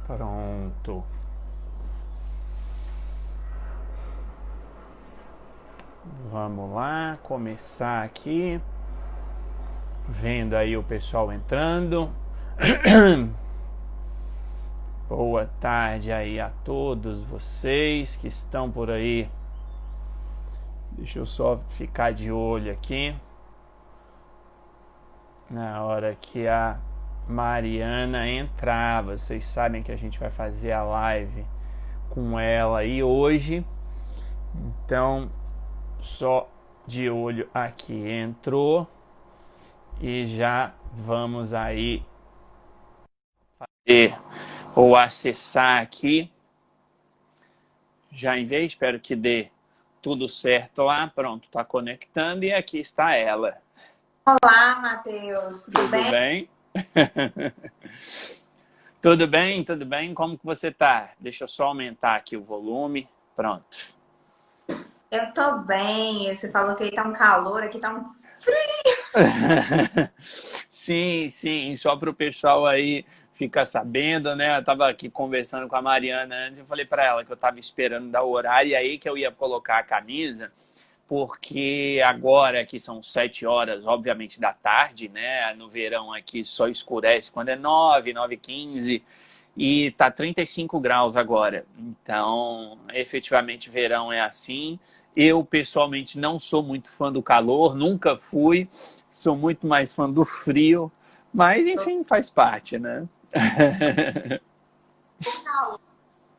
Pronto. Vamos lá, começar aqui. Vendo aí o pessoal entrando. Boa tarde aí a todos vocês que estão por aí. Deixa eu só ficar de olho aqui. Na hora que a Mariana entrar, vocês sabem que a gente vai fazer a live com ela aí hoje. Então, só de olho aqui. Entrou e já vamos aí fazer ou acessar aqui. Já enviei, espero que dê tudo certo lá. Pronto, está conectando e aqui está ela. Olá, Matheus. Tudo bem? Tudo bem, tudo bem? Como que você tá? Deixa eu só aumentar aqui o volume. Pronto. Eu tô bem. Você falou que aí tá um calor, aqui tá um frio. Sim, sim. Só para o pessoal aí ficar sabendo, né? Eu tava aqui conversando com a Mariana antes e falei para ela que eu tava esperando dar o horário e aí que eu ia colocar a camisa, porque agora aqui são 7 horas, obviamente, da tarde, né? No verão aqui só escurece quando é 9h15 e tá 35 graus agora. Então, efetivamente, verão é assim. Eu, pessoalmente, não sou muito fã do calor, nunca fui. Sou muito mais fã do frio. Mas, enfim, faz parte, né? Um calor.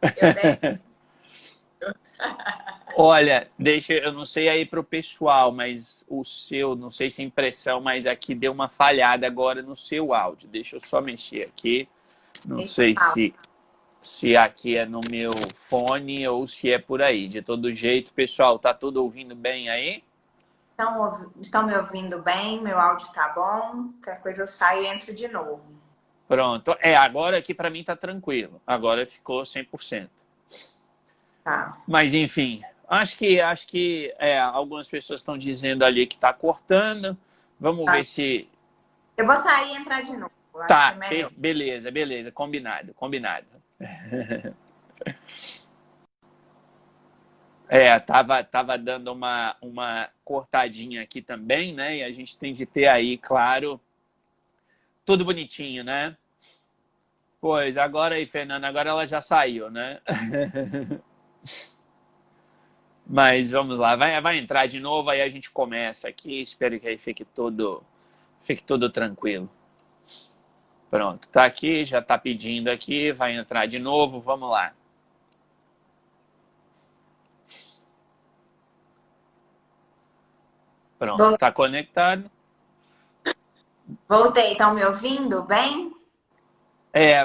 Eu detesto. Olha, eu não sei aí pro pessoal, mas o seu, não sei se é impressão, mas aqui deu uma falhada agora no seu áudio. Deixa eu só mexer aqui. Não Deixa eu sei falar. se aqui é no meu fone ou se é por aí. De todo jeito, pessoal, tá tudo ouvindo bem aí? Estão me ouvindo bem? Meu áudio tá bom? Qualquer coisa eu saio e entro de novo. Pronto. Agora aqui para mim tá tranquilo. Agora ficou 100%. Tá. Mas enfim, acho que algumas pessoas estão dizendo ali que tá cortando. Vamos ver se Eu vou sair e entrar de novo. Eu acho que é tá. melhor. Beleza, beleza, combinado, combinado. Tava dando uma cortadinha aqui também, né? E a gente tem de ter aí, claro, tudo bonitinho, né? Pois, agora aí, Fernanda, agora ela já saiu, né? Mas vamos lá, vai entrar de novo, aí a gente começa aqui, espero que aí fique tudo tranquilo. Pronto, tá aqui, já tá pedindo aqui, vai entrar de novo, vamos lá. Pronto, tá conectado? Voltei. Estão me ouvindo bem?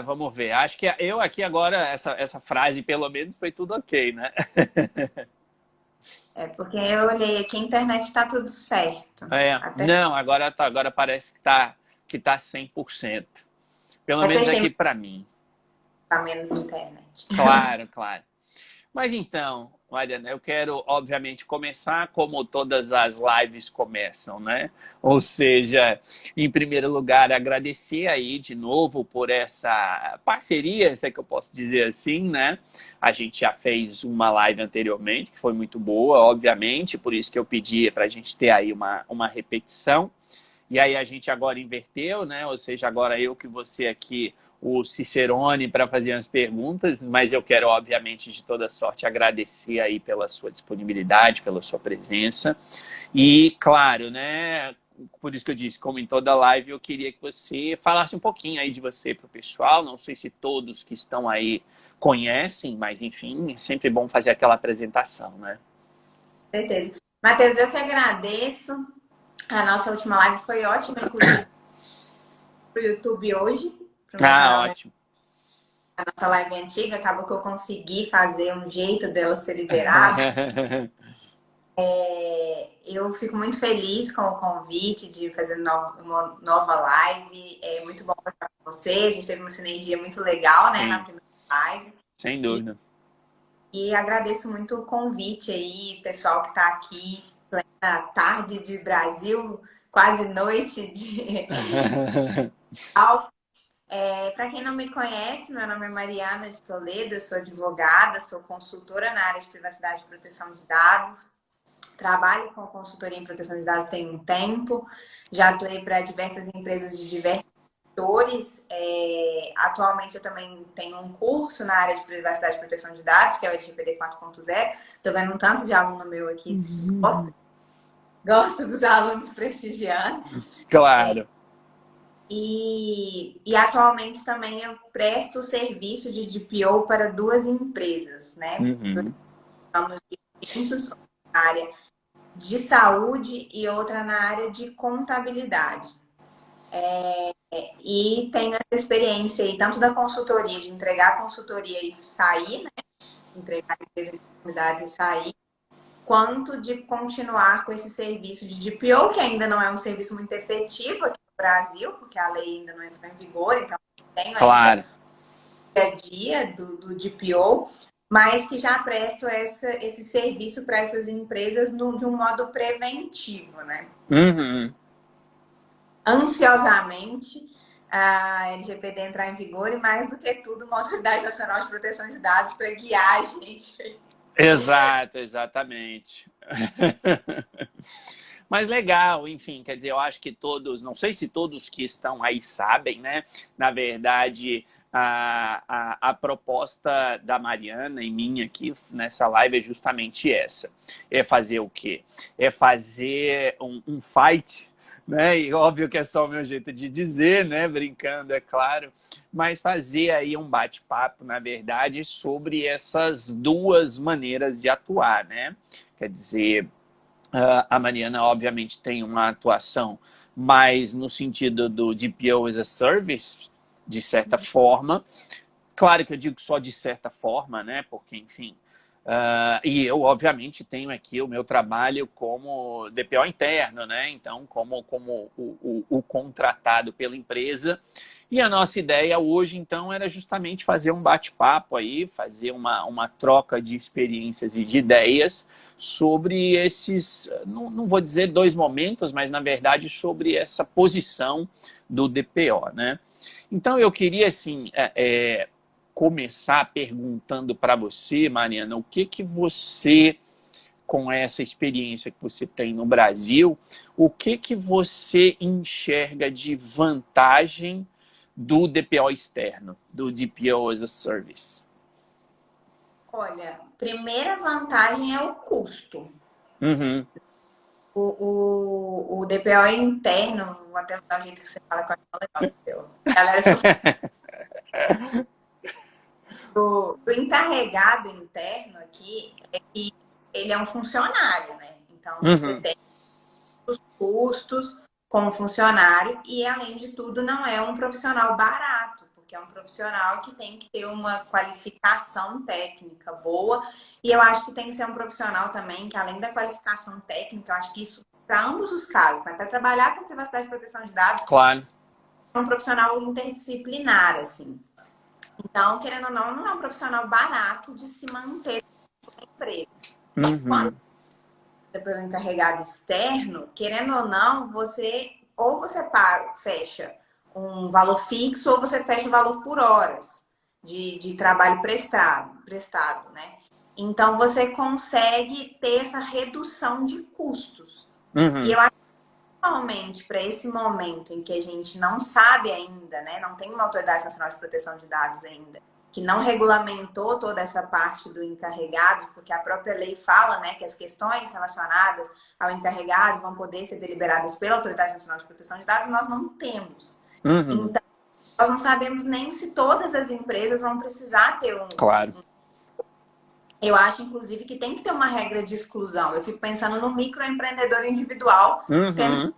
Vamos ver. Acho que eu aqui agora, essa frase pelo menos foi tudo ok, né? É porque eu olhei aqui, a internet tá tudo certo. Até Não, agora parece que tá 100%. Pelo menos fechei aqui para mim. pra menos internet. Claro, claro. Mas então, Mariana, eu quero, obviamente, começar como todas as lives começam, né? Ou seja, em primeiro lugar, agradecer aí de novo por essa parceria, se é que eu posso dizer assim, né? A gente já fez uma live anteriormente, que foi muito boa, obviamente, por isso que eu pedi para a gente ter aí uma repetição. E aí a gente agora inverteu, né? Ou seja, agora eu que você aqui, o Cicerone, para fazer as perguntas, mas eu quero, obviamente, de toda sorte, agradecer aí pela sua disponibilidade, pela sua presença. E, claro, né? Por isso que eu disse, como em toda live, eu queria que você falasse um pouquinho aí de você para o pessoal. Não sei se todos que estão aí conhecem, mas enfim, é sempre bom fazer aquela apresentação, né? Certeza. Matheus, eu que agradeço. A nossa última live foi ótima, inclusive, pro YouTube hoje, pro meu Ah, canal, ótimo. a nossa live antiga. Acabou que eu consegui fazer um jeito dela ser liberada. Eu fico muito feliz com o convite de fazer uma nova live. É muito bom conversar com vocês. A gente teve uma sinergia muito legal, né, na Sim, primeira live. sem dúvida. E agradeço muito o convite aí, pessoal que está aqui, plena tarde de Brasil, quase noite de Para quem não me conhece, meu nome é Mariana de Toledo, eu sou advogada, sou consultora na área de privacidade e proteção de dados. Trabalho com consultoria em proteção de dados tem um tempo, já atuei para diversas empresas de diversos setores. Atualmente eu também tenho um curso na área de privacidade e proteção de dados, que é o LGPD 4.0. Estou vendo um tanto de aluno meu aqui. Gosto dos alunos prestigiando. Claro. E atualmente também eu presto serviço de DPO para duas empresas, né? Anos distintos, na área de saúde e outra na área de contabilidade. E tenho essa experiência aí, tanto da consultoria, de entregar a consultoria e sair, né? Entregar a empresa de contabilidade e sair, quanto de continuar com esse serviço de DPO, que ainda não é um serviço muito efetivo aqui no Brasil, porque a lei ainda não entrou em vigor, então tenho ainda o dia a dia do DPO, mas que já presto esse serviço para essas empresas de um modo preventivo, né? Ansiosamente a LGPD entrar em vigor e, mais do que tudo, uma Autoridade Nacional de Proteção de Dados para guiar a gente. Exato, exatamente. Mas legal, enfim, quer dizer, eu acho que todos, não sei se todos que estão aí sabem, né? Na verdade, a proposta da Mariana e minha aqui nessa live é justamente essa. É fazer o quê? É fazer um fight, né? E óbvio que é só o meu jeito de dizer, né? Brincando, é claro. Mas fazer aí um bate-papo, na verdade, sobre essas duas maneiras de atuar, né? Quer dizer, a Mariana, obviamente, tem uma atuação mais no sentido do DPO as a Service, de certa forma. Claro que eu digo só de certa forma, né? Porque, enfim... e eu, obviamente, tenho aqui o meu trabalho como DPO interno, né? Então, como o contratado pela empresa. E a nossa ideia hoje, então, era justamente fazer um bate-papo aí, fazer uma troca de experiências e de ideias sobre esses, não vou dizer dois momentos, mas, na verdade, sobre essa posição do DPO, né? Então, eu queria, assim, começar perguntando para você, Mariana, o que você, com essa experiência que você tem no Brasil, o que você enxerga de vantagem do DPO externo, do DPO as a Service? Olha, primeira vantagem é o custo. O DPO interno, vou até dar o jeito que você fala, que eu acho legal. Galera, do encarregado interno aqui, é que ele é um funcionário, né? Então, você tem os custos como funcionário e, além de tudo, não é um profissional barato, porque é um profissional que tem que ter uma qualificação técnica boa. E eu acho que tem que ser um profissional também que, além da qualificação técnica, eu acho que isso para ambos os casos, né? Para trabalhar com privacidade e proteção de dados, claro, é um profissional interdisciplinar, assim. Então, querendo ou não, não é um profissional barato de se manter na empresa. Quando pelo encarregado externo, querendo ou não, ou você fecha um valor fixo ou você fecha um valor por horas de trabalho prestado, né? Então, você consegue ter essa redução de custos. E eu acho que, principalmente para esse momento em que a gente não sabe ainda, né? Não tem uma Autoridade Nacional de Proteção de Dados ainda, que não regulamentou toda essa parte do encarregado, porque a própria lei fala, né, que as questões relacionadas ao encarregado vão poder ser deliberadas pela Autoridade Nacional de Proteção de Dados, nós não temos. Então, nós não sabemos nem se todas as empresas vão precisar ter um... Claro. Eu acho, inclusive, que tem que ter uma regra de exclusão. Eu fico pensando no microempreendedor individual, tendo...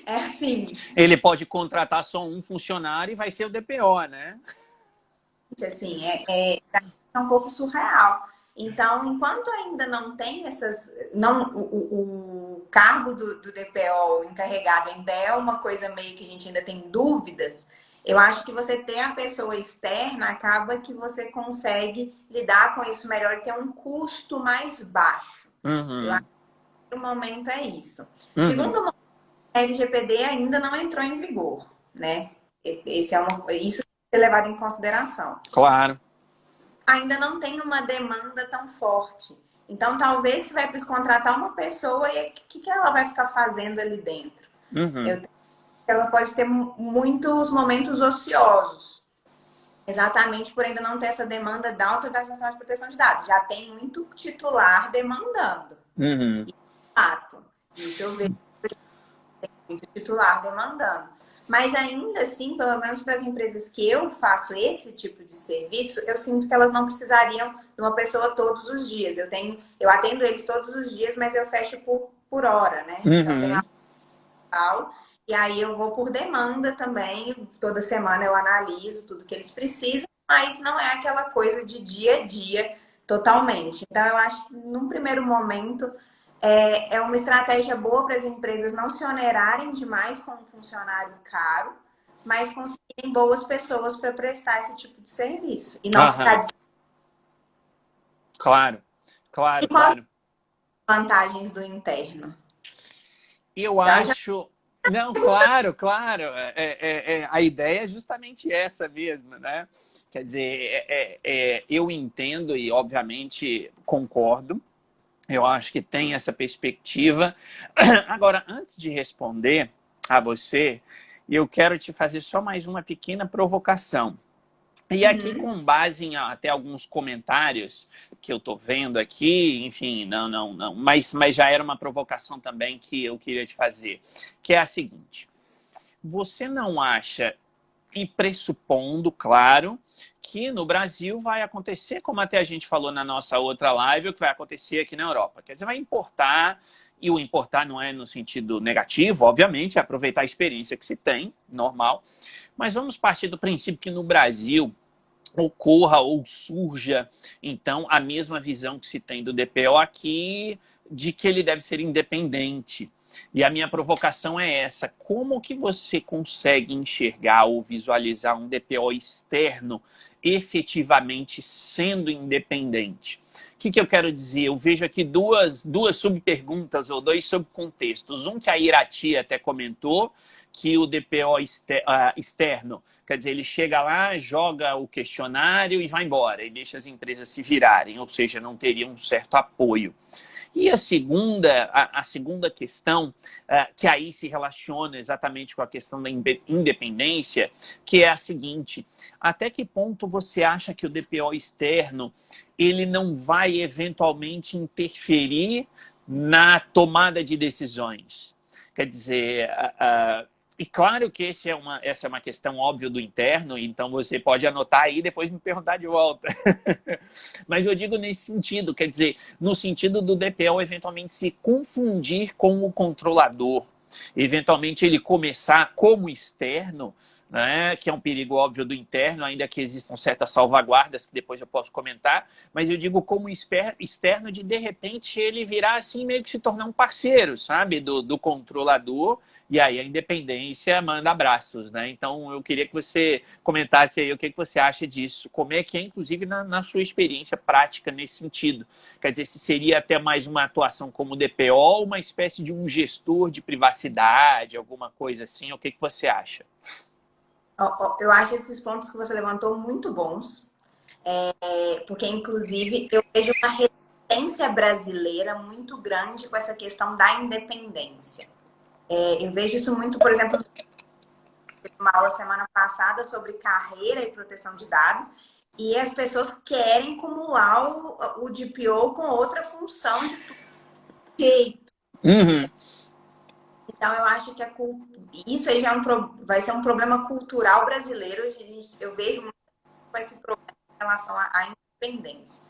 É assim... Ele pode contratar só um funcionário e vai ser o DPO, né? Assim, é um pouco surreal. Então, enquanto ainda não tem essas... o cargo do DPO encarregado ainda é uma coisa meio que a gente ainda tem dúvidas, eu acho que você ter a pessoa externa acaba que você consegue lidar com isso melhor e ter um custo mais baixo. Eu acho que o momento é isso. Segundo, a LGPD ainda não entrou em vigor, né? Isso é levado em consideração. Claro. Ainda não tem uma demanda tão forte. Então, talvez você vai contratar uma pessoa e o que ela vai ficar fazendo ali dentro? Uhum. Ela pode ter muitos momentos ociosos. Exatamente por ainda não ter essa demanda da Autoridade Nacional de Proteção de Dados. Já tem muito titular demandando. Uhum. Fato. Isso eu vejo muito titular demandando. Mas ainda assim, pelo menos para as empresas que eu faço esse tipo de serviço, eu sinto que elas não precisariam de uma pessoa todos os dias. Eu atendo eles todos os dias, mas eu fecho por hora, né? Então tem Uhum. a e aí eu vou por demanda também. Toda semana eu analiso tudo que eles precisam, mas não é aquela coisa de dia a dia totalmente. Então eu acho que num primeiro momento é uma estratégia boa para as empresas não se onerarem demais com um funcionário caro, mas conseguirem boas pessoas para prestar esse tipo de serviço. E não Aham. ficar... Claro, claro, E quais claro. as vantagens do interno? Eu Então, já acho. Não, claro, claro. A ideia é justamente essa mesmo, né? Quer dizer, eu entendo e, obviamente, concordo. Eu acho que tem essa perspectiva. Agora, antes de responder a você, eu quero te fazer só mais uma pequena provocação. E aqui, uhum, com base em até alguns comentários que eu estou vendo aqui, enfim, não, mas já era uma provocação também que eu queria te fazer, que é a seguinte: você não acha, e pressupondo, claro, que no Brasil vai acontecer, como até a gente falou na nossa outra live, o que vai acontecer aqui na Europa? Quer dizer, vai importar, e o importar não é no sentido negativo, obviamente, é aproveitar a experiência que se tem, normal, mas vamos partir do princípio que no Brasil ocorra ou surja, então, a mesma visão que se tem do DPO aqui, de que ele deve ser independente. E a minha provocação é essa: como que você consegue enxergar ou visualizar um DPO externo efetivamente sendo independente? O que eu quero dizer? Eu vejo aqui duas subperguntas ou dois subcontextos. Um que a Irati até comentou, que o DPO externo, quer dizer, ele chega lá, joga o questionário e vai embora, e deixa as empresas se virarem, ou seja, não teria um certo apoio. E a segunda questão, que aí se relaciona exatamente com a questão da independência, que é a seguinte: até que ponto você acha que o DPO externo ele não vai eventualmente interferir na tomada de decisões? Quer dizer, e claro que essa é uma questão óbvia do interno, então você pode anotar aí e depois me perguntar de volta. Mas eu digo nesse sentido, quer dizer, no sentido do DPO eventualmente se confundir com o controlador. Eventualmente ele começar como externo, né, que é um perigo óbvio do interno, ainda que existam certas salvaguardas que depois eu posso comentar, mas eu digo como externo de repente ele virar assim meio que se tornar um parceiro, sabe, do controlador, e aí a independência manda abraços, né? Então eu queria que você comentasse aí o que você acha disso, como é que é inclusive na sua experiência prática nesse sentido. Quer dizer, se seria até mais uma atuação como DPO ou uma espécie de um gestor de privacidade, alguma coisa assim, o que você acha? eu acho esses pontos que você levantou muito bons, porque, inclusive, eu vejo uma resistência brasileira muito grande com essa questão da independência. Eu vejo isso muito, por exemplo, uma aula semana passada sobre carreira e proteção de dados, e as pessoas querem acumular o DPO com outra função de jeito. Uhum. Então, eu acho que isso aí já vai ser um problema cultural brasileiro. Eu vejo muito com esse problema em relação à independência.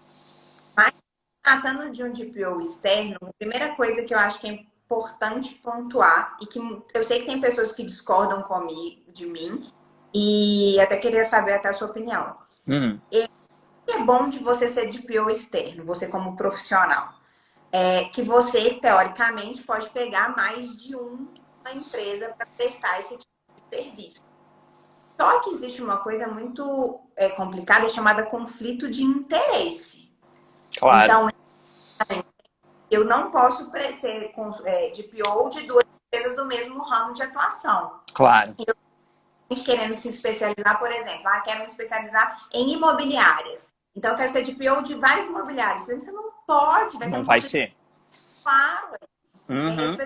Mas, tratando de um DPO externo, a primeira coisa que eu acho que é importante pontuar, e que eu sei que tem pessoas que discordam de mim, e até queria saber até a sua opinião. Uhum. O que é bom de você ser DPO externo, você como profissional? Que você, teoricamente, pode pegar mais de uma empresa para prestar esse tipo de serviço. Só que existe uma coisa muito complicada chamada conflito de interesse. Claro. Então, eu não posso ser DPO de duas empresas do mesmo ramo de atuação. Claro. gente querendo se especializar, por exemplo, quero me especializar em imobiliárias. Então, eu quero ser DPO de várias imobiliárias. Você não pode, vai ter Não um vai conflito ser. claro. E aí as Uhum.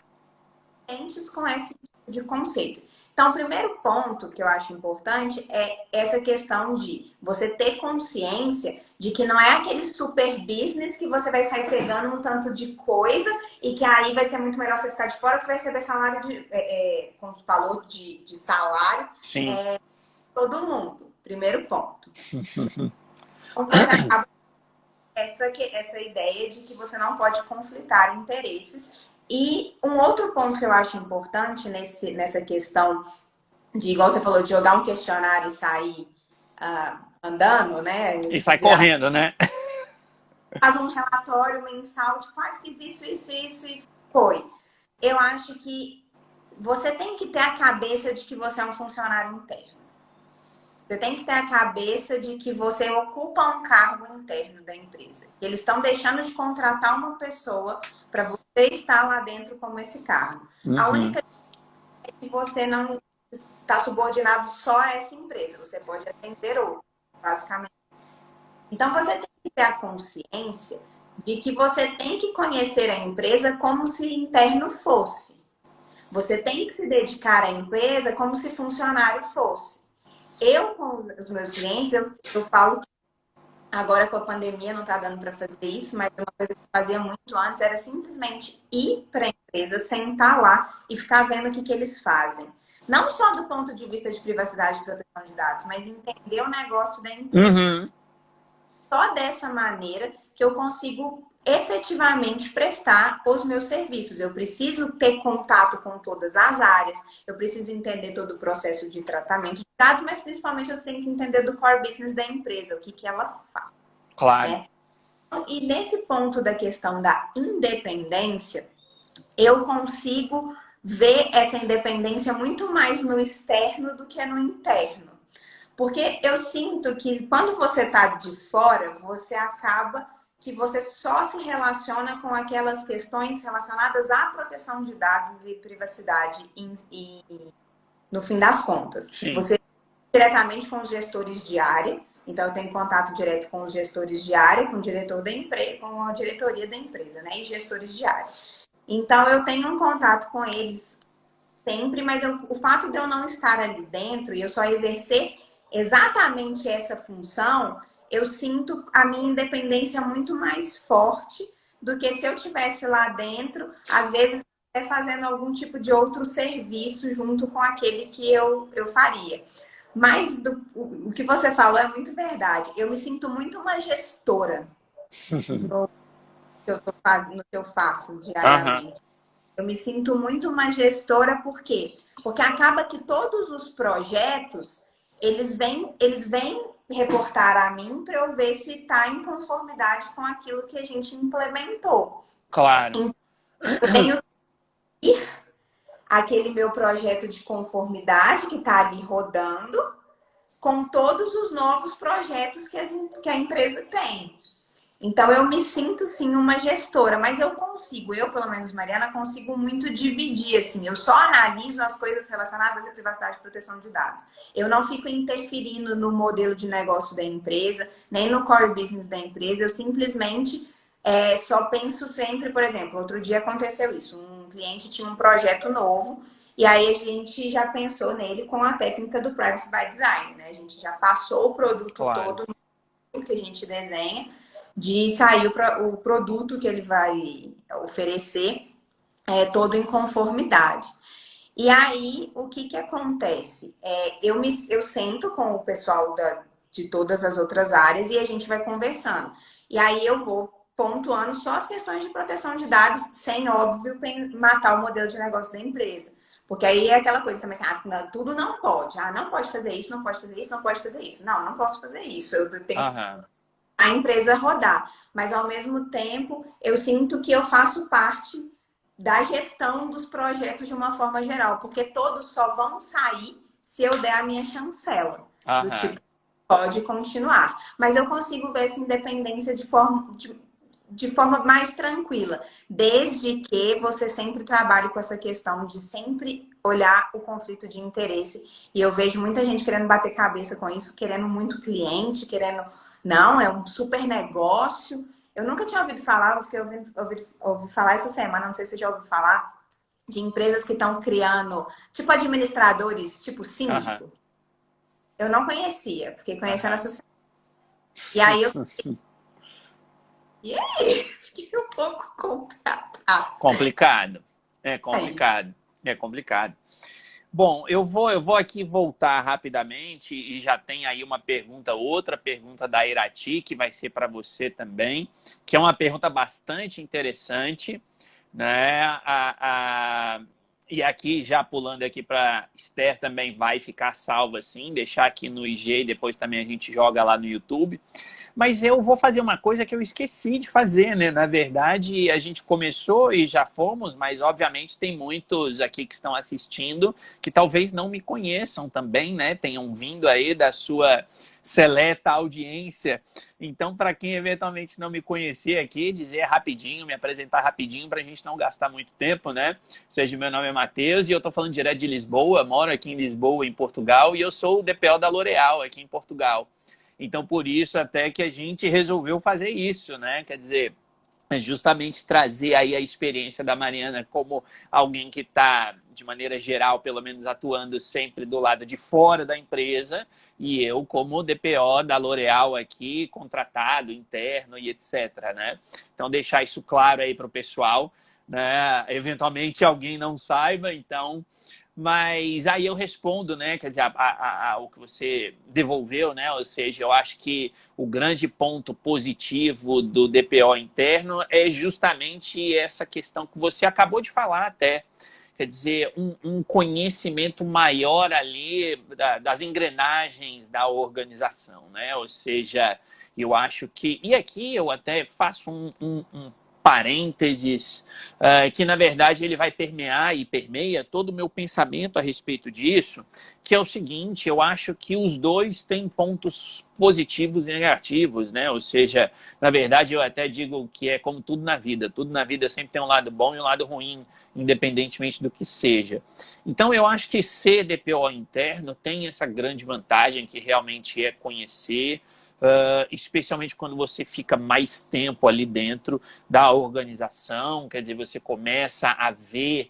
pessoas com esse tipo de conceito. Então, o primeiro ponto que eu acho importante é essa questão de você ter consciência de que não é aquele super business que você vai sair pegando um tanto de coisa e que aí vai ser muito melhor você ficar de fora, que você vai receber salário como você falou, de salário. Sim. Todo mundo. Primeiro ponto. Então, você acaba essa ideia de que você não pode conflitar interesses. E um outro ponto que eu acho importante nessa questão de, igual você falou, de jogar um questionário e sair andando, né? E sai correndo, né? Faz um relatório mensal, tipo, fiz isso e foi. Eu acho que você tem que ter a cabeça de que você é um funcionário interno. Você tem que ter a cabeça de que você ocupa um cargo interno da empresa. Eles estão deixando de contratar uma pessoa para você estar lá dentro como esse cargo. Uhum. A única é que você não está subordinado só a essa empresa. Você pode atender outro, basicamente. Então, você tem que ter a consciência de que você tem que conhecer a empresa como se interno fosse. Você tem que se dedicar à empresa como se funcionário fosse. Eu, com os meus clientes, eu falo que agora com a pandemia não está dando para fazer isso, mas uma coisa que eu fazia muito antes era simplesmente ir para a empresa, sentar lá e ficar vendo o que eles fazem. Não só do ponto de vista de privacidade e proteção de dados, mas entender o negócio da empresa. Uhum. Só dessa maneira que eu consigo efetivamente prestar os meus serviços. Eu preciso ter contato com todas as áreas, eu preciso entender todo o processo de tratamento de dados, mas principalmente eu tenho que entender do core business da empresa, o que ela faz. Claro. Né? E nesse ponto da questão da independência, eu consigo ver essa independência muito mais no externo do que no interno. Porque eu sinto que quando você está de fora, você acaba que você só se relaciona com aquelas questões relacionadas à proteção de dados e privacidade no fim das contas. Sim. Você diretamente com os gestores de área, então eu tenho contato direto com os gestores de área, com o diretor da empresa, com a diretoria da empresa, né? E gestores de área. Então eu tenho um contato com eles sempre, mas o fato de eu não estar ali dentro e eu só exercer exatamente essa função, eu sinto a minha independência muito mais forte do que se eu tivesse lá dentro, às vezes até fazendo algum tipo de outro serviço junto com aquele que eu faria. Mas o que você falou é muito verdade. Eu me sinto muito uma gestora no que eu faço diariamente. Eu me sinto muito uma gestora, por quê? Porque acaba que todos os projetos, eles vêm reportar a mim para eu ver se está em conformidade com aquilo que a gente implementou. Claro. Então, eu tenho que ir aquele meu projeto de conformidade que está ali rodando com todos os novos projetos que a empresa tem. Então, eu me sinto, sim, uma gestora, mas eu pelo menos, Mariana, consigo muito dividir, assim, eu só analiso as coisas relacionadas à privacidade e proteção de dados. Eu não fico interferindo no modelo de negócio da empresa, nem no core business da empresa, eu simplesmente só penso sempre, por exemplo, outro dia aconteceu isso, um cliente tinha um projeto novo, e aí a gente já pensou nele com a técnica do Privacy by Design, né? A gente já passou o produto todo que a gente desenha, de sair o produto que ele vai oferecer todo em conformidade. E aí, o que acontece? Eu sento com o pessoal de todas as outras áreas e a gente vai conversando. E aí eu vou pontuando só as questões de proteção de dados, sem, óbvio, matar o modelo de negócio da empresa. Porque aí é aquela coisa também, não, tudo não pode. Não pode fazer isso, não pode fazer isso, não pode fazer isso. Não posso fazer isso. Eu tenho a empresa rodar. Mas, ao mesmo tempo, eu sinto que eu faço parte da gestão dos projetos de uma forma geral. Porque todos só vão sair se eu der a minha chancela. Do tipo, pode continuar. Mas eu consigo ver essa independência de forma mais tranquila. Desde que você sempre trabalhe com essa questão de sempre olhar o conflito de interesse. E eu vejo muita gente querendo bater cabeça com isso, querendo muito cliente, querendo... Não, é um super negócio. Eu nunca tinha ouvido falar, eu fiquei ouvi falar essa semana, não sei se você já ouviu falar, de empresas que estão criando, tipo administradores, tipo síndico. Eu não conhecia, fiquei conhecendo essa semana. E aí eu... E aí? Fiquei um pouco complicado. É complicado. É complicado. Bom, eu vou aqui voltar rapidamente e já tem aí uma pergunta, outra pergunta da Irati, que vai ser para você também, que é uma pergunta bastante interessante, né? E aqui, já pulando aqui para Esther, também vai ficar salva assim, deixar aqui no IG e depois também a gente joga lá no YouTube. Mas eu vou fazer uma coisa que eu esqueci de fazer, né? Na verdade, a gente começou e já fomos, mas obviamente tem muitos aqui que estão assistindo que talvez não me conheçam também, né? Tenham vindo aí da sua seleta audiência. Então, para quem eventualmente não me conhecer aqui, dizer rapidinho, me apresentar rapidinho para a gente não gastar muito tempo, né? Ou seja, meu nome é Matheus e eu estou falando direto de Lisboa, moro aqui em Lisboa, em Portugal, e eu sou o DPO da L'Oréal aqui em Portugal. Então, por isso até que a gente resolveu fazer isso, né? Quer dizer, justamente trazer aí a experiência da Mariana como alguém que está, de maneira geral, pelo menos atuando sempre do lado de fora da empresa, e eu como DPO da L'Oréal aqui, contratado, interno e etc, né? Então, deixar isso claro aí para o pessoal, né? Eventualmente alguém não saiba, então... Mas aí eu respondo, né? Quer dizer, o que você devolveu, né? Ou seja, eu acho que o grande ponto positivo do DPO interno é justamente essa questão que você acabou de falar até. Quer dizer, um conhecimento maior ali das engrenagens da organização, né? Ou seja, eu acho que... E aqui eu até faço um parênteses, que na verdade ele vai permear e permeia todo o meu pensamento a respeito disso, que é o seguinte: eu acho que os dois têm pontos positivos e negativos, né? Ou seja, na verdade eu até digo que é como tudo na vida sempre tem um lado bom e um lado ruim, independentemente do que seja. Então eu acho que ser DPO interno tem essa grande vantagem que realmente é conhecer, especialmente quando você fica mais tempo ali dentro da organização, quer dizer, você começa a ver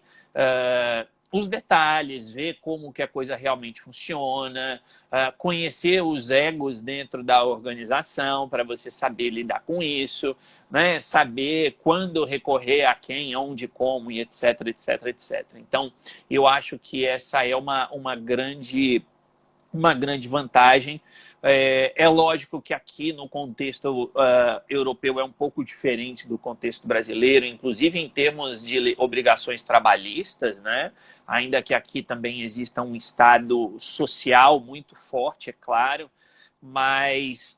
os detalhes, ver como que a coisa realmente funciona, conhecer os egos dentro da organização para você saber lidar com isso, né? Saber quando recorrer a quem, onde, como e etc, etc, etc. Então, eu acho que essa é uma grande vantagem. É lógico que aqui no contexto europeu é um pouco diferente do contexto brasileiro, inclusive em termos de obrigações trabalhistas, né? Ainda que aqui também exista um estado social muito forte, é claro, mas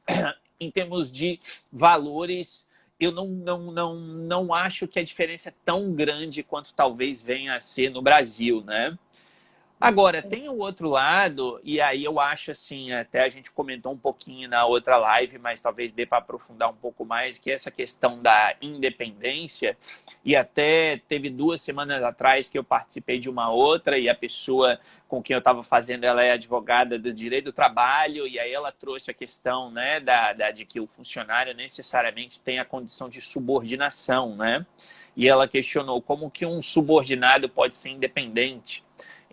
em termos de valores, eu não acho que a diferença é tão grande quanto talvez venha a ser no Brasil, né? Agora, tem o outro lado, e aí eu acho assim, até a gente comentou um pouquinho na outra live, mas talvez dê para aprofundar um pouco mais, que é essa questão da independência, e até teve 2 semanas atrás que eu participei de uma outra, e a pessoa com quem eu estava fazendo, ela é advogada do direito do trabalho, e aí ela trouxe a questão, né, de que o funcionário necessariamente tem a condição de subordinação, né? E ela questionou como que um subordinado pode ser independente.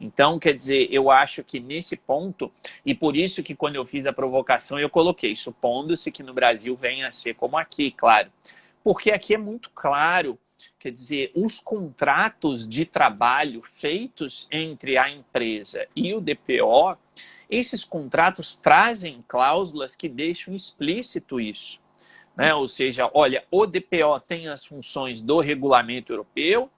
Então, quer dizer, eu acho que nesse ponto, e por isso que quando eu fiz a provocação eu coloquei, supondo-se que no Brasil venha a ser como aqui, claro. Porque aqui é muito claro, quer dizer, os contratos de trabalho feitos entre a empresa e o DPO, esses contratos trazem cláusulas que deixam explícito isso, né? Ou seja, olha, o DPO tem as funções do regulamento europeu,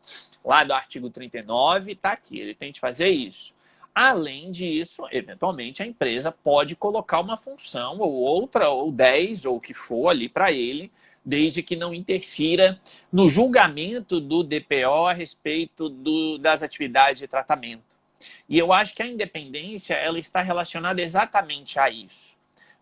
lá do artigo 39, está aqui, ele tem que fazer isso. Além disso, eventualmente, a empresa pode colocar uma função ou outra, ou 10, ou o que for ali para ele, desde que não interfira no julgamento do DPO a respeito das atividades de tratamento. E eu acho que a independência ela está relacionada exatamente a isso.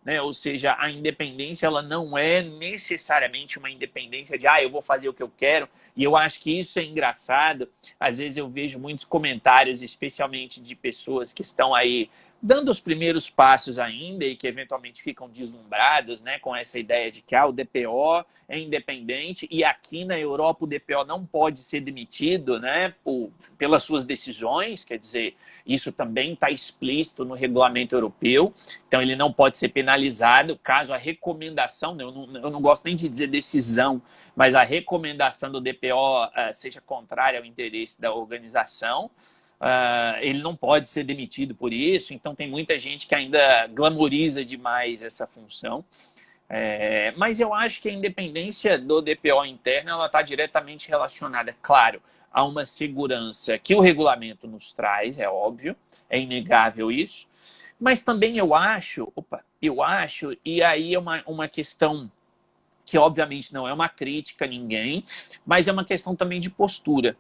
né? Ou seja, a independência ela não é necessariamente uma independência de eu vou fazer o que eu quero. E eu acho que isso é engraçado. Às vezes eu vejo muitos comentários, especialmente de pessoas que estão aí dando os primeiros passos ainda e que eventualmente ficam deslumbrados, né, com essa ideia de que o DPO é independente e aqui na Europa o DPO não pode ser demitido, né, pelas suas decisões, quer dizer, isso também está explícito no regulamento europeu, então ele não pode ser penalizado caso a recomendação, né, eu não gosto nem de dizer decisão, mas a recomendação do DPO seja contrária ao interesse da organização. Ele não pode ser demitido por isso, então tem muita gente que ainda glamoriza demais essa função. Mas eu acho que a independência do DPO interno ela está diretamente relacionada, claro, a uma segurança que o regulamento nos traz, é óbvio, é inegável isso, mas também eu acho, e aí é uma questão que obviamente não é uma crítica a ninguém, mas é uma questão também de postura.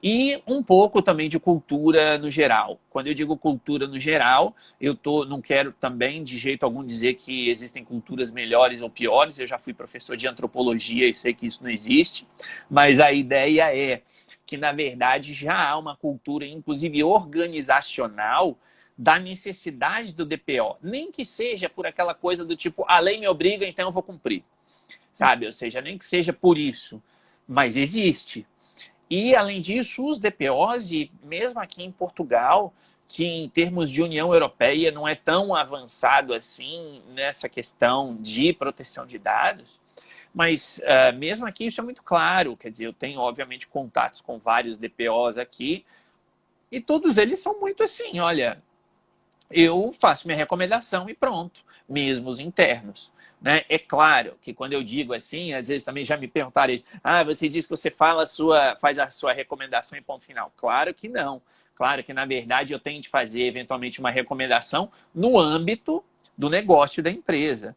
E um pouco também de cultura no geral. Quando eu digo cultura no geral, não quero também de jeito algum dizer que existem culturas melhores ou piores. Eu já fui professor de antropologia e sei que isso não existe. Mas a ideia é que, na verdade, já há uma cultura, inclusive organizacional, da necessidade do DPO. Nem que seja por aquela coisa do tipo, a lei me obriga, então eu vou cumprir. Sabe? Ou seja, nem que seja por isso. Mas existe. E, além disso, os DPOs, e mesmo aqui em Portugal, que em termos de União Europeia não é tão avançado assim nessa questão de proteção de dados, mas mesmo aqui isso é muito claro. Quer dizer, eu tenho, obviamente, contatos com vários DPOs aqui, e todos eles são muito assim, olha, eu faço minha recomendação e pronto, mesmo os internos. Né? É claro que quando eu digo assim, às vezes também já me perguntaram isso, você diz que você faz a sua recomendação em ponto final. Claro que não. Claro que, na verdade, eu tenho de fazer, eventualmente, uma recomendação no âmbito do negócio da empresa.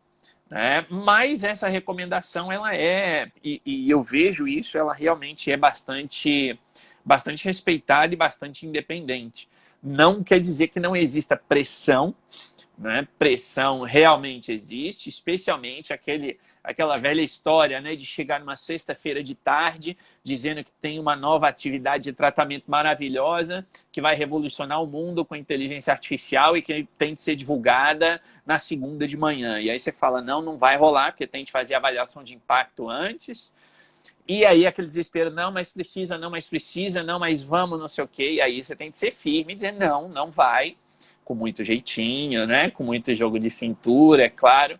Né? Mas essa recomendação, ela e eu vejo isso, ela realmente é bastante respeitada e bastante independente. Não quer dizer que não exista pressão, né? Pressão realmente existe, especialmente aquela velha história, né, de chegar numa sexta-feira de tarde dizendo que tem uma nova atividade de tratamento maravilhosa que vai revolucionar o mundo com inteligência artificial e que tem de ser divulgada na segunda de manhã. E aí você fala, não vai rolar, porque tem de fazer avaliação de impacto antes. E aí aquele desespero, não, mas precisa, não, mas vamos, não sei o quê. E aí você tem de ser firme e dizer, não vai. Com muito jeitinho, né? Com muito jogo de cintura, é claro,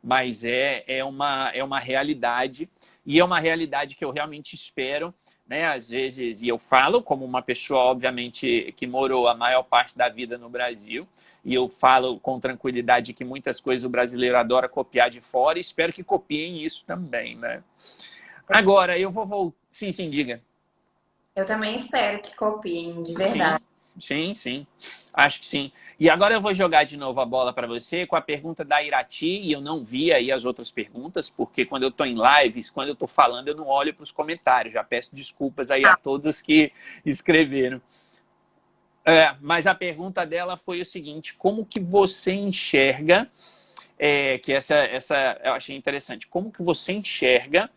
mas é uma realidade, e é uma realidade que eu realmente espero, né? Às vezes, e eu falo como uma pessoa, obviamente, que morou a maior parte da vida no Brasil, e eu falo com tranquilidade que muitas coisas o brasileiro adora copiar de fora, e espero que copiem isso também, né? Agora, eu vou voltar... Sim, diga. Eu também espero que copiem, de verdade. Sim. Acho que sim. E agora eu vou jogar de novo a bola para você com a pergunta da Irati, e eu não vi aí as outras perguntas, porque quando eu estou em lives, quando eu estou falando, eu não olho para os comentários. Já peço desculpas aí a todos que escreveram. Mas a pergunta dela foi o seguinte, como que você enxerga, que essa eu achei interessante, como que você enxerga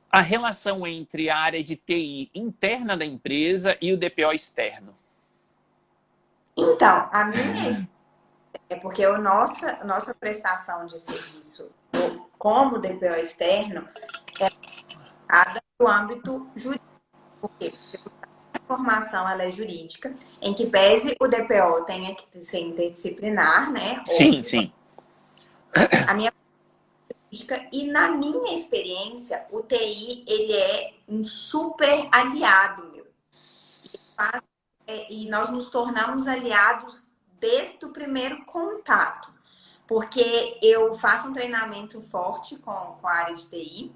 a relação entre a área de TI interna da empresa e o DPO externo? Então, a minha é porque a nossa prestação de serviço como DPO externo é no âmbito jurídico. Por quê? Porque a formação ela é jurídica, em que pese o DPO tenha que ser interdisciplinar, né? Sim. A minha e na minha experiência, o TI ele é um super aliado meu. E nós nos tornamos aliados desde o primeiro contato. Porque eu faço um treinamento forte com a área de TI,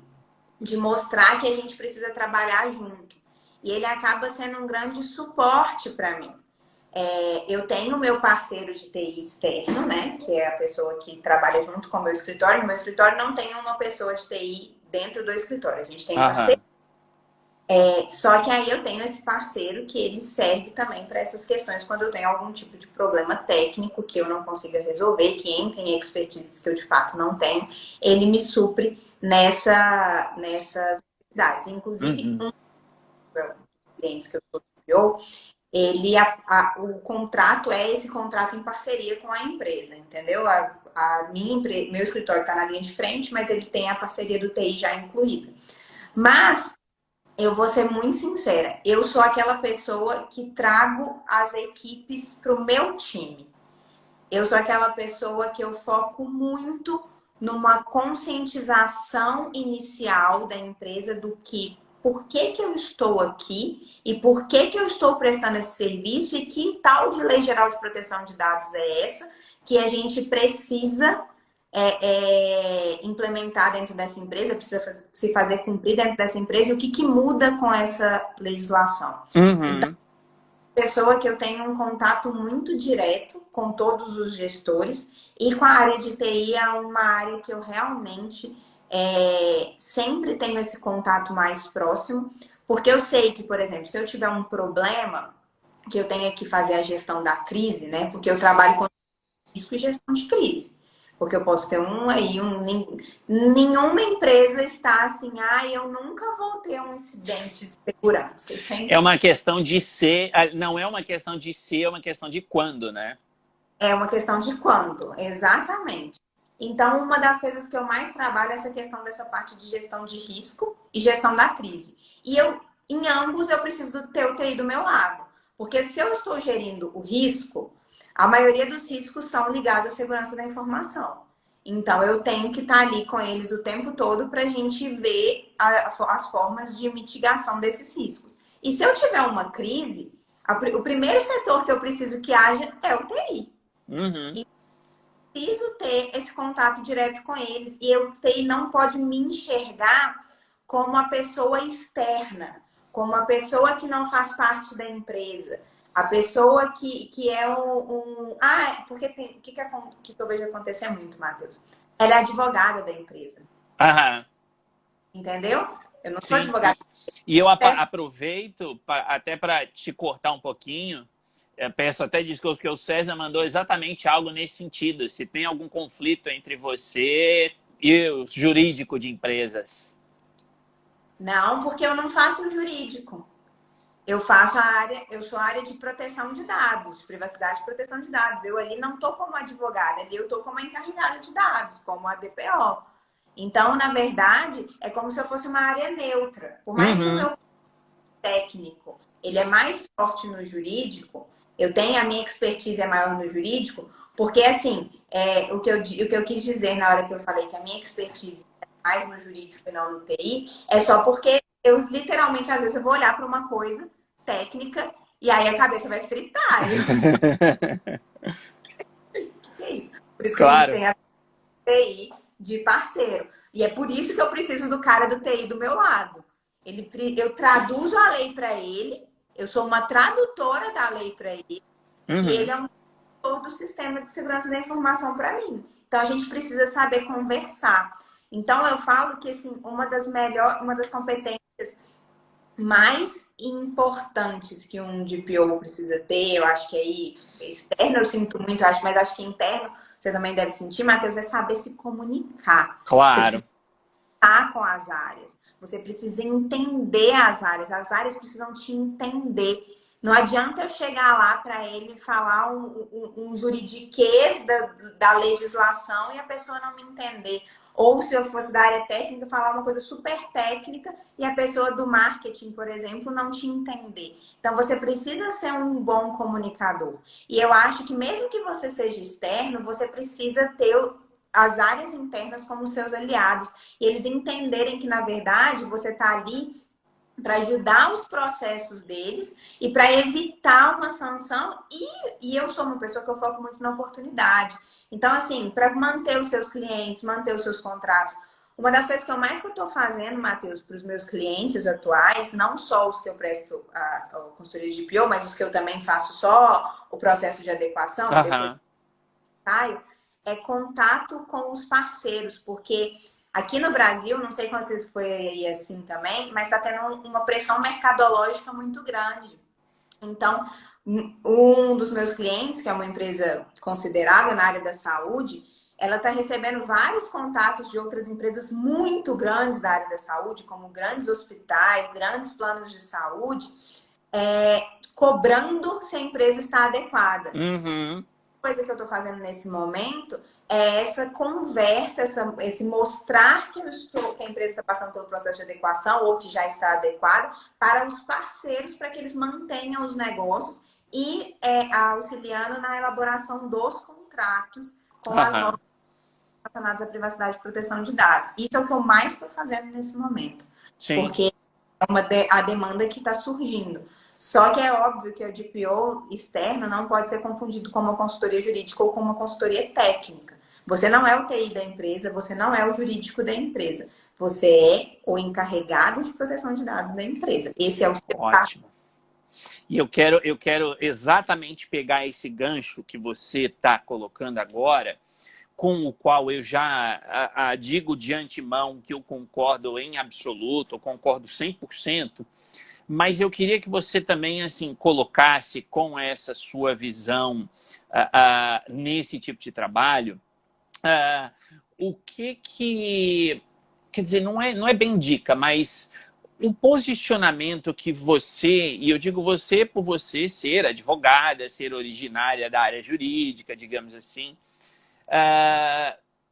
de mostrar que a gente precisa trabalhar junto. E ele acaba sendo um grande suporte para mim. Eu tenho o meu parceiro de TI externo, né? Que é a pessoa que trabalha junto com o meu escritório. No meu escritório não tem uma pessoa de TI dentro do escritório. A gente tem parceiro. Só que aí eu tenho esse parceiro que ele serve também para essas questões quando eu tenho algum tipo de problema técnico que eu não consiga resolver, que entra em expertise que eu de fato não tenho, ele me supre nessas necessidades. Inclusive, Uhum. um dos clientes que eu sou, o contrato é esse contrato em parceria com a empresa, entendeu? Meu escritório está na linha de frente, mas ele tem a parceria do TI já incluída. Mas eu vou ser muito sincera, eu sou aquela pessoa que trago as equipes para o meu time. Eu sou aquela pessoa que eu foco muito numa conscientização inicial da empresa do que por que que eu estou aqui e por que que eu estou prestando esse serviço e que tal de lei geral de proteção de dados é essa que a gente precisa implementar dentro dessa empresa, precisa se fazer cumprir dentro dessa empresa e o que que muda com essa legislação. Então, Uhum. pessoa que eu tenho um contato muito direto com todos os gestores e com a área de TI é uma área que eu realmente sempre tenho esse contato mais próximo, porque eu sei que, por exemplo, se eu tiver um problema, que eu tenha que fazer a gestão da crise, né? Porque eu trabalho com risco e gestão de crise. Porque eu posso ter nenhuma empresa está assim, eu nunca vou ter um incidente de segurança. Isso É uma questão de ser, não é uma questão de ser, é uma questão de quando, né? é uma questão de quando, exatamente. Então, uma das coisas que eu mais trabalho é essa questão dessa parte de gestão de risco e gestão da crise. E em ambos, eu preciso ter o TI do meu lado. Porque se eu estou gerindo o risco, a maioria dos riscos são ligados à segurança da informação. Então, eu tenho que estar ali com eles o tempo todo para a gente ver as formas de mitigação desses riscos. E se eu tiver uma crise, o primeiro setor que eu preciso que haja é o TI. Uhum. E preciso ter esse contato direto com eles. E o TI não pode me enxergar como uma pessoa externa, como uma pessoa que não faz parte da empresa. A pessoa que é porque o que eu vejo acontecer muito, Matheus? Ela é advogada da empresa. Aham. Entendeu? Eu não sou Sim. advogada. E eu aproveito até para te cortar um pouquinho. Peço até desculpas, porque o César mandou exatamente algo nesse sentido. Se tem algum conflito entre você e o jurídico de empresas. Não, porque eu não faço o jurídico. Eu sou a área de proteção de dados, privacidade e proteção de dados. Eu ali não estou como advogada, ali eu estou como encarregada de dados, como a DPO. Então, na verdade, é como se eu fosse uma área neutra. Por mais que o Uhum. meu técnico ele é mais forte no jurídico, a minha expertise é maior no jurídico, porque assim, o que eu quis dizer na hora que eu falei que a minha expertise é mais no jurídico e não no TI, é só porque eu literalmente, às vezes, eu vou olhar para uma coisa técnica e aí a cabeça vai fritar. O que é isso? Por isso que a gente Claro. tem a TI de parceiro. E é por isso que eu preciso do cara do TI do meu lado. Eu traduzo a lei para ele, eu sou uma tradutora da lei para ele, e ele Uhum. é um todo do sistema de segurança da informação para mim. Então a gente precisa saber conversar. Então eu falo que assim, uma das competências mais importantes que um DPO precisa ter, eu acho que aí externo eu sinto muito, mas acho que interno você também deve sentir, Matheus, é saber se comunicar. Você Claro. precisa estar com as áreas. Você precisa entender as áreas precisam te entender. Não adianta eu chegar lá para ele falar um juridiquês da legislação e a pessoa não me entender. Ou se eu fosse da área técnica, falar uma coisa super técnica e a pessoa do marketing, por exemplo, não te entender. Então, você precisa ser um bom comunicador. E eu acho que mesmo que você seja externo, você precisa ter as áreas internas como seus aliados. E eles entenderem que, na verdade, você está ali para ajudar os processos deles e para evitar uma sanção. E eu sou uma pessoa que eu foco muito na oportunidade. Então, assim, para manter os seus clientes, manter os seus contratos. Uma das coisas que eu mais estou fazendo, Matheus, para os meus clientes atuais, não só os que eu presto a consultoria de PO, mas os que eu também faço só o processo de adequação, depois Aham. saio, é contato com os parceiros, porque Aqui no Brasil, não sei se foi assim também, mas está tendo uma pressão mercadológica muito grande. Então, um dos meus clientes, que é uma empresa considerável na área da saúde, ela está recebendo vários contatos de outras empresas muito grandes da área da saúde, como grandes hospitais, grandes planos de saúde, cobrando se a empresa está adequada. Uhum. Coisa que eu estou fazendo nesse momento é essa conversa, esse mostrar que a empresa está passando pelo processo de adequação ou que já está adequada para os parceiros, para que eles mantenham os negócios e auxiliando na elaboração dos contratos com as normas relacionadas à privacidade e proteção de dados. Isso é o que eu mais estou fazendo nesse momento. Sim. Porque é a demanda que está surgindo. Só que é óbvio que o DPO externo não pode ser confundido com uma consultoria jurídica ou com uma consultoria técnica. Você não é o TI da empresa, você não é o jurídico da empresa. Você é o encarregado de proteção de dados da empresa. Esse é o seu Ótimo. E eu quero exatamente pegar esse gancho que você está colocando agora, com o qual eu já digo de antemão que eu concordo em absoluto, eu concordo 100%, mas eu queria que você também assim colocasse com essa sua visão nesse tipo de trabalho, o que... Quer dizer, não é bem dica, mas o posicionamento que você, e eu digo você por você ser advogada, ser originária da área jurídica, digamos assim,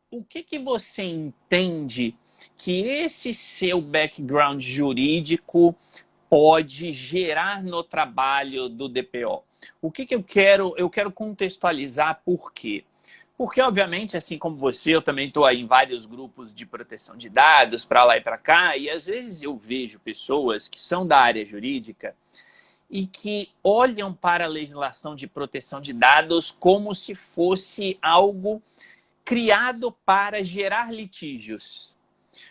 o que você entende que esse seu background jurídico pode gerar no trabalho do DPO? O que eu quero contextualizar por quê? Porque, obviamente, assim como você, eu também estou aí em vários grupos de proteção de dados, para lá e para cá, e às vezes eu vejo pessoas que são da área jurídica e que olham para a legislação de proteção de dados como se fosse algo criado para gerar litígios.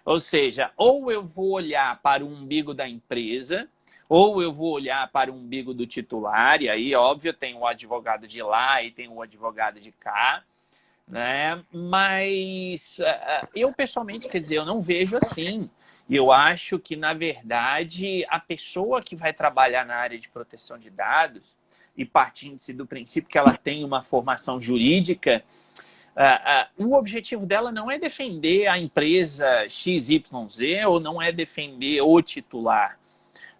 Ou seja, ou eu vou olhar para o umbigo da empresa, ou eu vou olhar para o umbigo do titular, e aí, óbvio, tem o advogado de lá e tem o advogado de cá, né? Mas eu, pessoalmente, quer dizer, eu não vejo assim. E eu acho que, na verdade, a pessoa que vai trabalhar na área de proteção de dados, e partindo-se do princípio que ela tem uma formação jurídica, o objetivo dela não é defender a empresa XYZ ou não é defender o titular,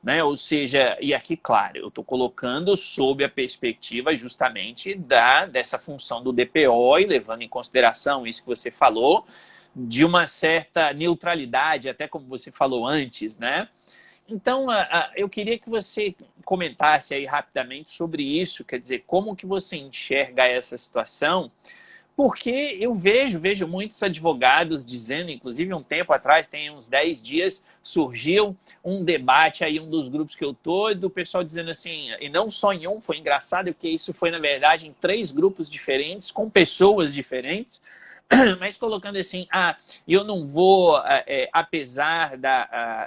né? Ou seja, e aqui, claro, eu estou colocando sob a perspectiva justamente dessa função do DPO e levando em consideração isso que você falou, de uma certa neutralidade, até como você falou antes, né? Então, eu queria que você comentasse aí rapidamente sobre isso, quer dizer, como que você enxerga essa situação. Porque eu vejo muitos advogados dizendo, inclusive um tempo atrás, tem uns 10 dias, surgiu um debate aí, um dos grupos que eu tô, do pessoal dizendo assim, e não só em um, foi engraçado, porque isso foi, na verdade, em 3 grupos diferentes, com pessoas diferentes, mas colocando assim, eu não vou, apesar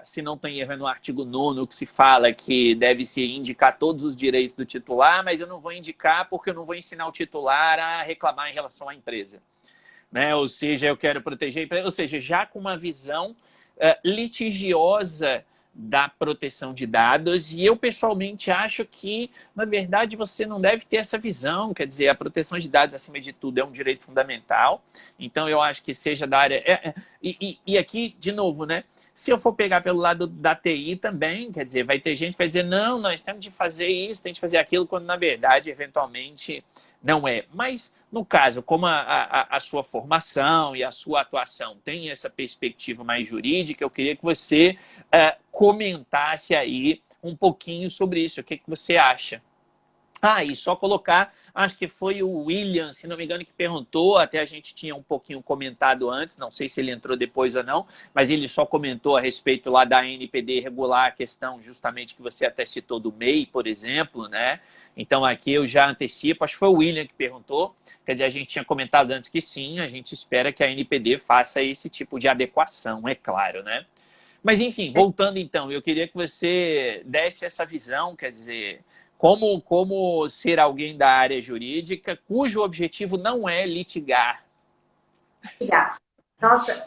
se não tem erro no artigo 9º que se fala que deve-se indicar todos os direitos do titular, mas eu não vou indicar porque eu não vou ensinar o titular a reclamar em relação à empresa. Né? Ou seja, eu quero proteger a empresa, ou seja, já com uma visão litigiosa da proteção de dados, e eu pessoalmente acho que, na verdade, você não deve ter essa visão, quer dizer, a proteção de dados, acima de tudo, é um direito fundamental, então eu acho que seja da área... E aqui, de novo, né, se eu for pegar pelo lado da TI também, quer dizer, vai ter gente que vai dizer, não, nós temos de fazer isso, tem de fazer aquilo, quando, na verdade, eventualmente, não é. Mas, no caso, como a sua formação e a sua atuação tem essa perspectiva mais jurídica, eu queria que você comentasse aí um pouquinho sobre isso. O que você acha? E só colocar, acho que foi o William, se não me engano, que perguntou, até a gente tinha um pouquinho comentado antes, não sei se ele entrou depois ou não, mas ele só comentou a respeito lá da NPD regular, a questão justamente que você até citou do MEI, por exemplo, né? Então aqui eu já antecipo, acho que foi o William que perguntou, quer dizer, a gente tinha comentado antes que sim, a gente espera que a NPD faça esse tipo de adequação, é claro, né? Mas enfim, voltando então, eu queria que você desse essa visão, quer dizer... Como ser alguém da área jurídica cujo objetivo não é litigar. Nossa,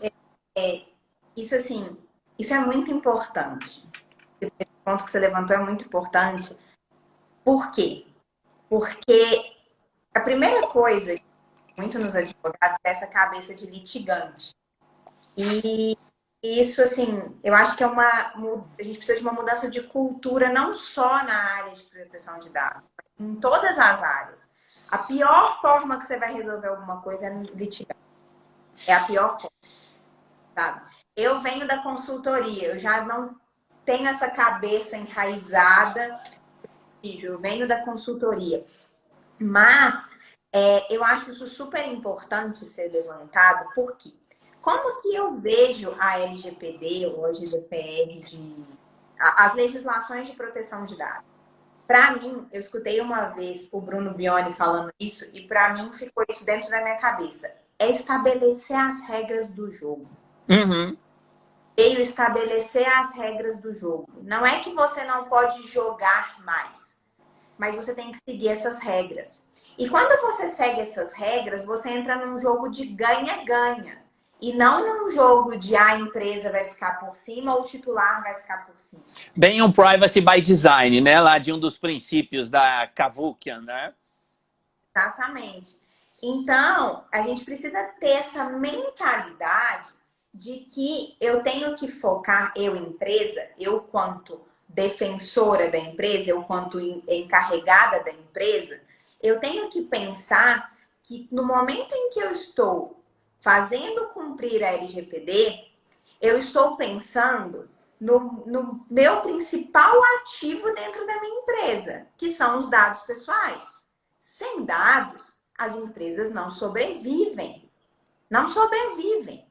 isso assim, isso é muito importante. Esse ponto que você levantou é muito importante. Por quê? Porque a primeira coisa, muito nos advogados, é essa cabeça de litigante. E isso, assim, eu acho que a gente precisa de uma mudança de cultura, não só na área de proteção de dados, mas em todas as áreas. A pior forma que você vai resolver alguma coisa é litigar. É a pior forma, sabe? Eu venho da consultoria, eu já não tenho essa cabeça enraizada, eu venho da consultoria. Mas eu acho isso super importante ser levantado, porque como que eu vejo a LGPD ou a GDPR, as legislações de proteção de dados? Para mim, eu escutei uma vez o Bruno Bioni falando isso e para mim ficou isso dentro da minha cabeça. É estabelecer as regras do jogo. Uhum. Veio estabelecer as regras do jogo. Não é que você não pode jogar mais, mas você tem que seguir essas regras. E quando você segue essas regras, você entra num jogo de ganha-ganha. E não num jogo de a empresa vai ficar por cima ou o titular vai ficar por cima. Bem um privacy by design, né? Lá de um dos princípios da Cavoukian, né? Exatamente. Então, a gente precisa ter essa mentalidade de que eu tenho que focar, eu empresa, eu quanto defensora da empresa, eu quanto encarregada da empresa, eu tenho que pensar que no momento em que eu estou fazendo cumprir a LGPD, eu estou pensando no meu principal ativo dentro da minha empresa, que são os dados pessoais. Sem dados, as empresas não sobrevivem. Não sobrevivem.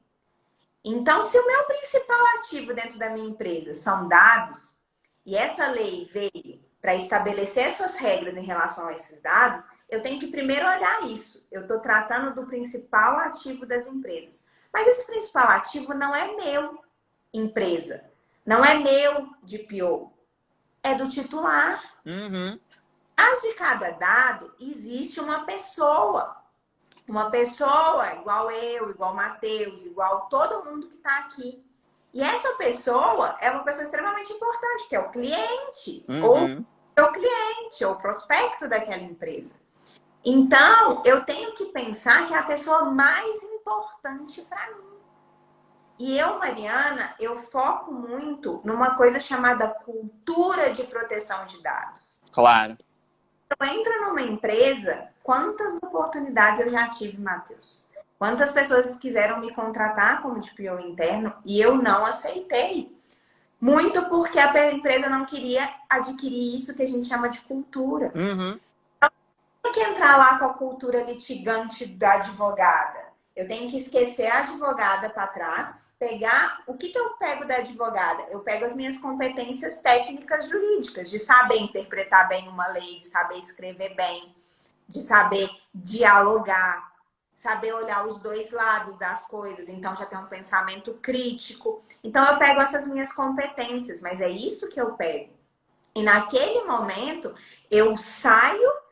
Então, se o meu principal ativo dentro da minha empresa são dados, e essa lei veio para estabelecer essas regras em relação a esses dados, eu tenho que primeiro olhar isso. Eu estou tratando do principal ativo das empresas. Mas esse principal ativo não é meu, empresa. Não é meu DPO. É do titular. Uhum. Atrás de cada dado existe uma pessoa. Uma pessoa igual eu, igual o Matheus, igual todo mundo que está aqui. E essa pessoa é uma pessoa extremamente importante, que é o cliente, ou o cliente, ou o prospecto daquela empresa. Então, eu tenho que pensar que é a pessoa mais importante para mim. E eu, Mariana, eu foco muito numa coisa chamada cultura de proteção de dados. Claro. Eu entro numa empresa, quantas oportunidades eu já tive, Matheus? Quantas pessoas quiseram me contratar como DPO interno e eu não aceitei. Muito porque a empresa não queria adquirir isso que a gente chama de cultura. Uhum. Eu tenho que entrar lá com a cultura litigante da advogada. Eu tenho que esquecer a advogada para trás, pegar... O que eu pego da advogada? Eu pego as minhas competências técnicas jurídicas, de saber interpretar bem uma lei, de saber escrever bem, de saber dialogar, saber olhar os dois lados das coisas. Então, já tem um pensamento crítico. Então, eu pego essas minhas competências, mas é isso que eu pego. E naquele momento, eu saio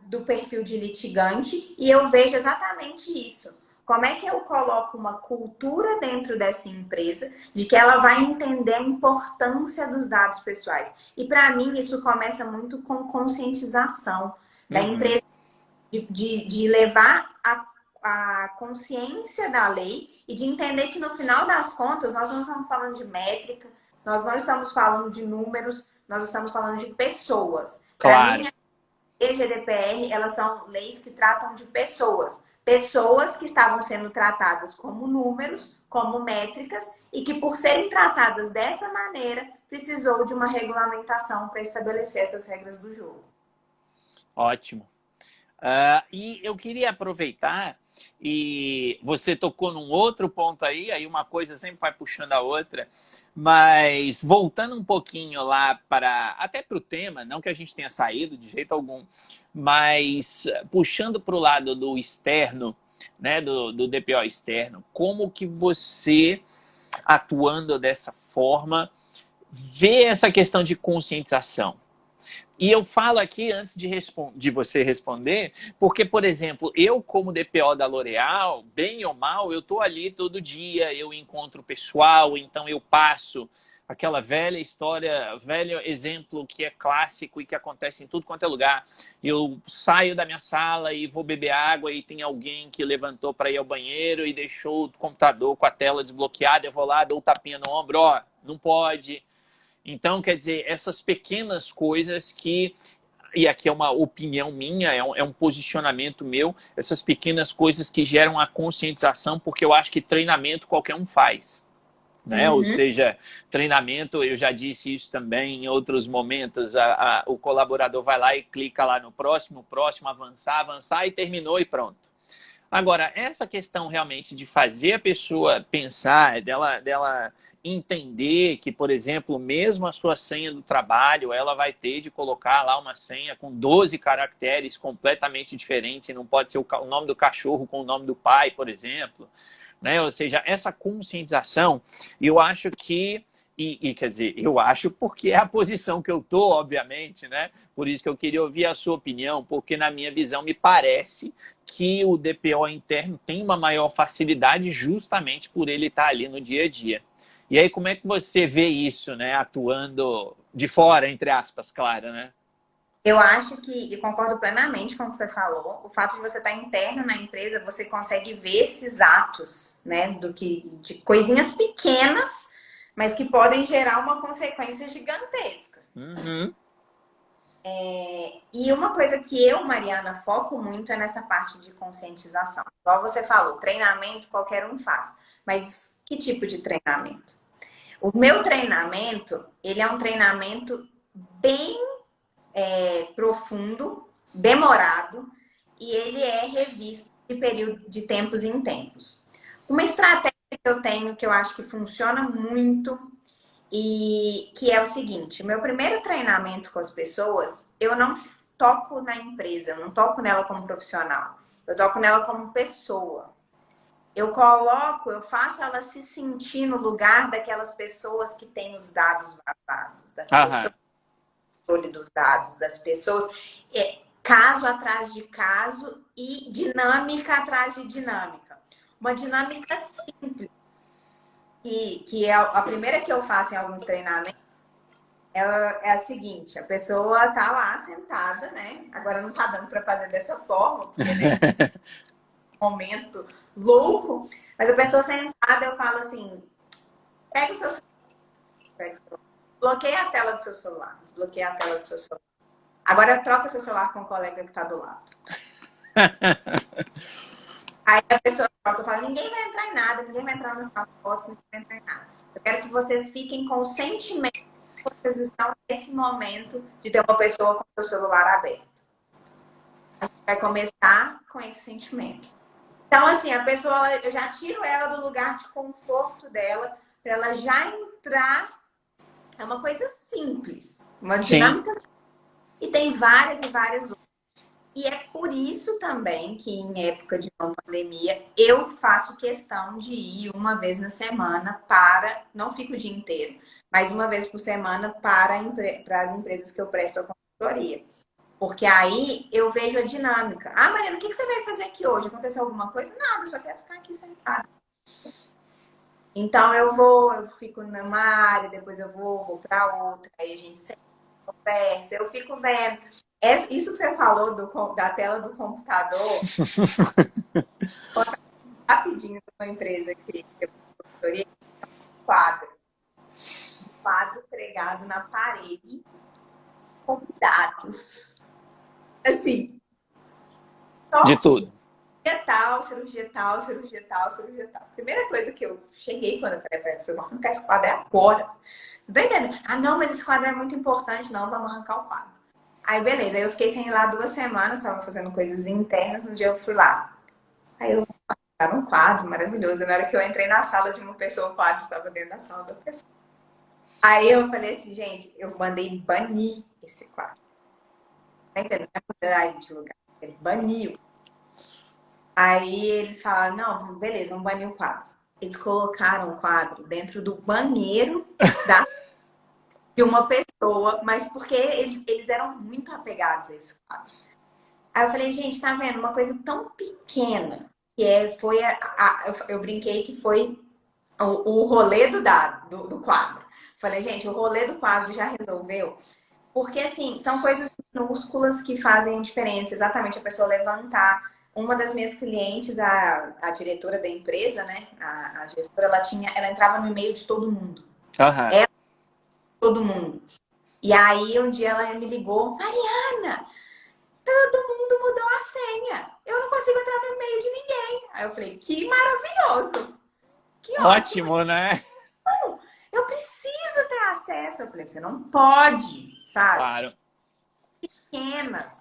do perfil de litigante e eu vejo exatamente isso. Como é que eu coloco uma cultura dentro dessa empresa de que ela vai entender a importância dos dados pessoais? E para mim isso começa muito com conscientização da empresa, de levar a consciência da lei e de entender que no final das contas nós não estamos falando de métrica, nós não estamos falando de números, nós estamos falando de pessoas. Claro. Para mim, a GDPR, elas são leis que tratam de pessoas. Pessoas que estavam sendo tratadas como números, como métricas, e que por serem tratadas dessa maneira, precisou de uma regulamentação para estabelecer essas regras do jogo. Ótimo. E eu queria aproveitar, e você tocou num outro ponto aí uma coisa sempre vai puxando a outra, mas voltando um pouquinho lá até para o tema, não que a gente tenha saído de jeito algum, mas puxando para o lado do externo, né, do DPO externo, como que você, atuando dessa forma, vê essa questão de conscientização? E eu falo aqui antes de você responder, porque, por exemplo, eu como DPO da L'Oréal, bem ou mal, eu estou ali todo dia, eu encontro o pessoal, então eu passo aquela velha história, velho exemplo que é clássico e que acontece em tudo quanto é lugar. Eu saio da minha sala e vou beber água e tem alguém que levantou para ir ao banheiro e deixou o computador com a tela desbloqueada, eu vou lá, dou um tapinha no ombro, ó, não pode. Então, quer dizer, essas pequenas coisas que, e aqui é uma opinião minha, é um posicionamento meu, essas pequenas coisas que geram a conscientização, porque eu acho que treinamento qualquer um faz. Né? Ou seja, treinamento, eu já disse isso também em outros momentos, o colaborador vai lá e clica lá no próximo, avançar e terminou e pronto. Agora, essa questão realmente de fazer a pessoa pensar, dela entender que, por exemplo, mesmo a sua senha do trabalho, ela vai ter de colocar lá uma senha com 12 caracteres completamente diferentes, e não pode ser o nome do cachorro com o nome do pai, por exemplo. Né? Ou seja, essa conscientização, eu acho que, quer dizer, eu acho porque é a posição que eu estou, obviamente, né? Por isso que eu queria ouvir a sua opinião, porque na minha visão me parece que o DPO interno tem uma maior facilidade justamente por ele estar ali no dia a dia. E aí, como é que você vê isso, né? Atuando de fora, entre aspas, claro, né? Eu acho que, e concordo plenamente com o que você falou, o fato de você estar interno na empresa, você consegue ver esses atos, né, de coisinhas pequenas, mas que podem gerar uma consequência gigantesca. Uhum. E uma coisa que eu, Mariana, foco muito é nessa parte de conscientização. Igual você falou, treinamento qualquer um faz. Mas que tipo de treinamento? O meu treinamento, ele é um treinamento bem profundo, demorado, e ele é revisto de tempos em tempos. Uma estratégia que eu tenho, que eu acho que funciona muito, e que é o seguinte: meu primeiro treinamento com as pessoas, eu não toco na empresa, eu não toco nela como profissional, eu toco nela como pessoa. Eu faço ela se sentir no lugar daquelas pessoas que têm os dados vazados, das pessoas dos dados das pessoas, caso atrás de caso e dinâmica atrás de dinâmica. Uma dinâmica simples, que é a primeira que eu faço em alguns treinamentos, é a seguinte: a pessoa tá lá sentada, né? Agora não tá dando para fazer dessa forma, porque né, momento louco, mas a pessoa sentada, eu falo assim: pega o seu celular, bloqueia a tela do seu celular, desbloqueia a tela do seu celular. Agora troca seu celular com o colega que está do lado. Aí a pessoa troca, eu falo: ninguém vai entrar em nada, ninguém vai entrar nas suas fotos, ninguém vai entrar em nada. Eu quero que vocês fiquem com o sentimento que vocês estão nesse momento de ter uma pessoa com o seu celular aberto. A gente vai começar com esse sentimento. Então, assim, a pessoa, eu já tiro ela do lugar de conforto dela, para ela já entrar. É uma coisa simples, uma dinâmica. Sim. E tem várias e várias outras. E é por isso também que em época de uma pandemia eu faço questão de ir uma vez na semana não fico o dia inteiro, mas uma vez por semana para as empresas que eu presto a consultoria. Porque aí eu vejo a dinâmica. Ah, Mariana, o que você vai fazer aqui hoje? Aconteceu alguma coisa? Nada, eu só quero ficar aqui sentada. Então eu fico numa área, depois eu vou para outra, aí a gente senta, conversa, eu fico vendo. Isso que você falou da tela do computador, rapidinho de uma empresa que eu consultoria, um quadro pregado na parede com dados. Assim, só de tudo. Cirurgia tal. Primeira coisa que eu cheguei quando eu falei: você vai arrancar esse quadro agora. Você tá entendendo? Ah, não, mas esse quadro é muito importante. Não, vamos arrancar o quadro. Aí, beleza. Aí eu fiquei sem ir lá 2 semanas, tava fazendo coisas internas. Um dia eu fui lá. Aí eu era um quadro maravilhoso. Na hora que eu entrei na sala de uma pessoa, o quadro estava dentro da sala da pessoa. Aí eu falei assim: gente, eu mandei banir esse quadro. Tá entendendo? Não é mudar de lugar. Ele baniu. Aí eles falaram: não, beleza, vamos banir o quadro. Eles colocaram o quadro dentro do banheiro da... de uma pessoa, mas porque eles eram muito apegados a esse quadro. Aí eu falei, gente, tá vendo? Uma coisa tão pequena, foi eu brinquei que foi o rolê do quadro. Falei, gente, o rolê do quadro já resolveu. Porque, assim, são coisas minúsculas que fazem diferença. Exatamente, a pessoa levantar. Uma das minhas clientes, a diretora da empresa, né? A gestora, ela entrava no e-mail de todo mundo. Uhum. Todo mundo. E aí, um dia ela me ligou, Mariana, todo mundo mudou a senha. Eu não consigo entrar no e-mail de ninguém. Aí eu falei, que maravilhoso. Que ótimo. Ótimo, né? Eu preciso ter acesso. Eu falei, você não pode, sabe? Claro. Pequenas,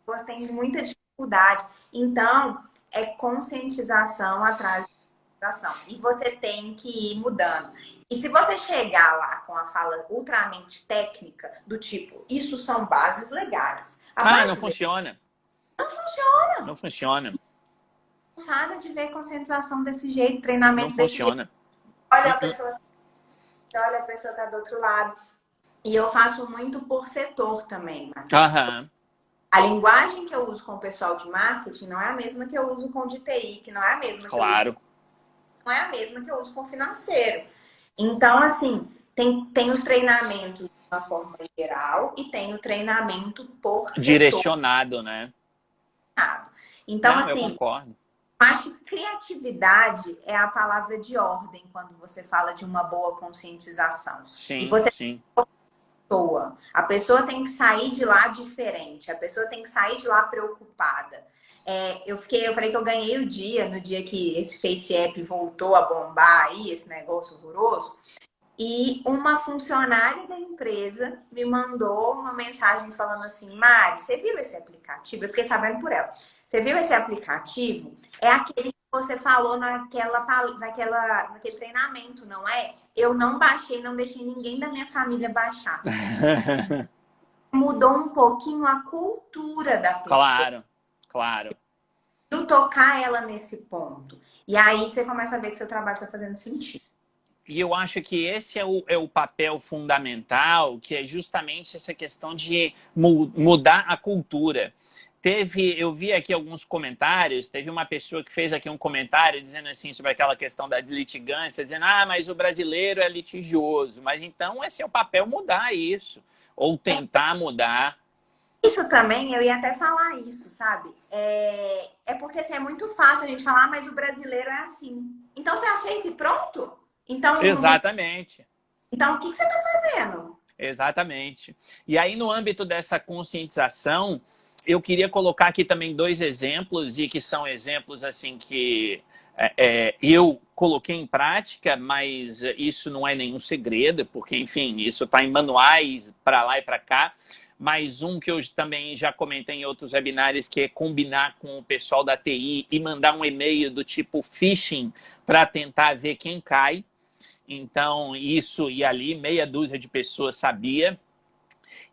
pessoas têm muita dificuldade. Então, é conscientização atrás de conscientização. E você tem que ir mudando. E se você chegar lá com a fala ultramente técnica, do tipo, isso são bases legais. Não funciona. Não funciona. Não funciona. Cansada de ver conscientização desse jeito, treinamento desse jeito. Não funciona. Olha a pessoa tá do outro lado. E eu faço muito por setor também, Matheus. Uhum. A linguagem que eu uso com o pessoal de marketing não é a mesma que eu uso com o de TI, que não é a mesma que claro. eu uso, não é a mesma que eu uso com o financeiro. Então, assim, tem os treinamentos de uma forma geral e tem o treinamento por direcionado, setor. Né? Então, não, assim, eu concordo. Acho que criatividade é a palavra de ordem quando você fala de uma boa conscientização. Sim, e você sim. A pessoa tem que sair de lá diferente, a pessoa tem que sair de lá preocupada. Eu falei que eu ganhei o dia, no dia que esse Face App voltou a bombar aí, esse negócio horroroso. E uma funcionária da empresa me mandou uma mensagem falando assim, Mari, você viu esse aplicativo? Eu fiquei sabendo por ela. Você viu esse aplicativo? É aquele que você falou naquele treinamento, não é? Eu não baixei, não deixei ninguém da minha família baixar. Mudou um pouquinho a cultura da pessoa. Claro. Eu tocar ela nesse ponto. E aí você começa a ver que seu trabalho está fazendo sentido. E eu acho que esse é o papel fundamental, que é justamente essa questão de mudar a cultura. Eu vi aqui alguns comentários, teve uma pessoa que fez aqui um comentário dizendo assim sobre aquela questão da litigância, dizendo, mas o brasileiro é litigioso. Mas então esse é o papel, mudar isso, ou tentar mudar. Isso também, eu ia até falar isso, sabe? É porque assim, é muito fácil a gente falar, mas o brasileiro é assim. Então você aceita e pronto? Então, exatamente. Então, o que você está fazendo? Exatamente. E aí, no âmbito dessa conscientização, eu queria colocar aqui também 2 exemplos, e que são exemplos assim que eu coloquei em prática, mas isso não é nenhum segredo, porque, enfim, isso está em manuais para lá e para cá. Mas um que eu também já comentei em outros webinários, que é combinar com o pessoal da TI e mandar um e-mail do tipo phishing para tentar ver quem cai. Então, isso e ali, meia dúzia de pessoas sabia.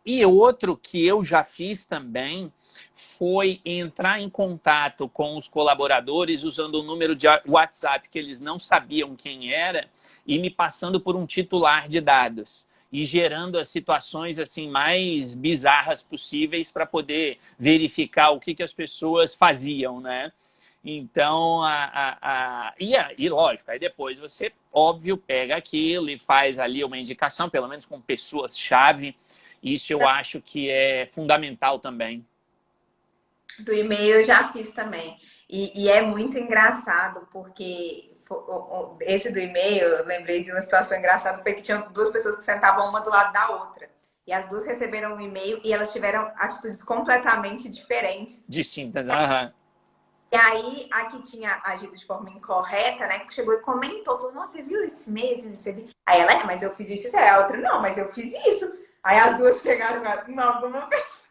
E outro que eu já fiz também foi entrar em contato com os colaboradores usando um número de WhatsApp que eles não sabiam quem era e me passando por um titular de dados e gerando as situações assim mais bizarras possíveis para poder verificar o que as pessoas faziam, né? Então, e lógico, aí depois você, óbvio, pega aquilo e faz ali uma indicação, pelo menos com pessoas-chave. Isso eu acho que é fundamental também. Do e-mail eu já fiz também. E é muito engraçado, porque esse do e-mail, eu lembrei de uma situação engraçada, foi que tinham 2 pessoas que sentavam uma do lado da outra. E as 2 receberam um e-mail e elas tiveram atitudes completamente diferentes. Distintas, E aí, a que tinha agido de forma incorreta, né, que chegou e comentou, falou, nossa, você viu esse e-mail que eu recebi? Aí ela, mas eu fiz isso. Aí a outra, não, mas eu fiz isso. Aí as 2 pegaram, não, alguma vez.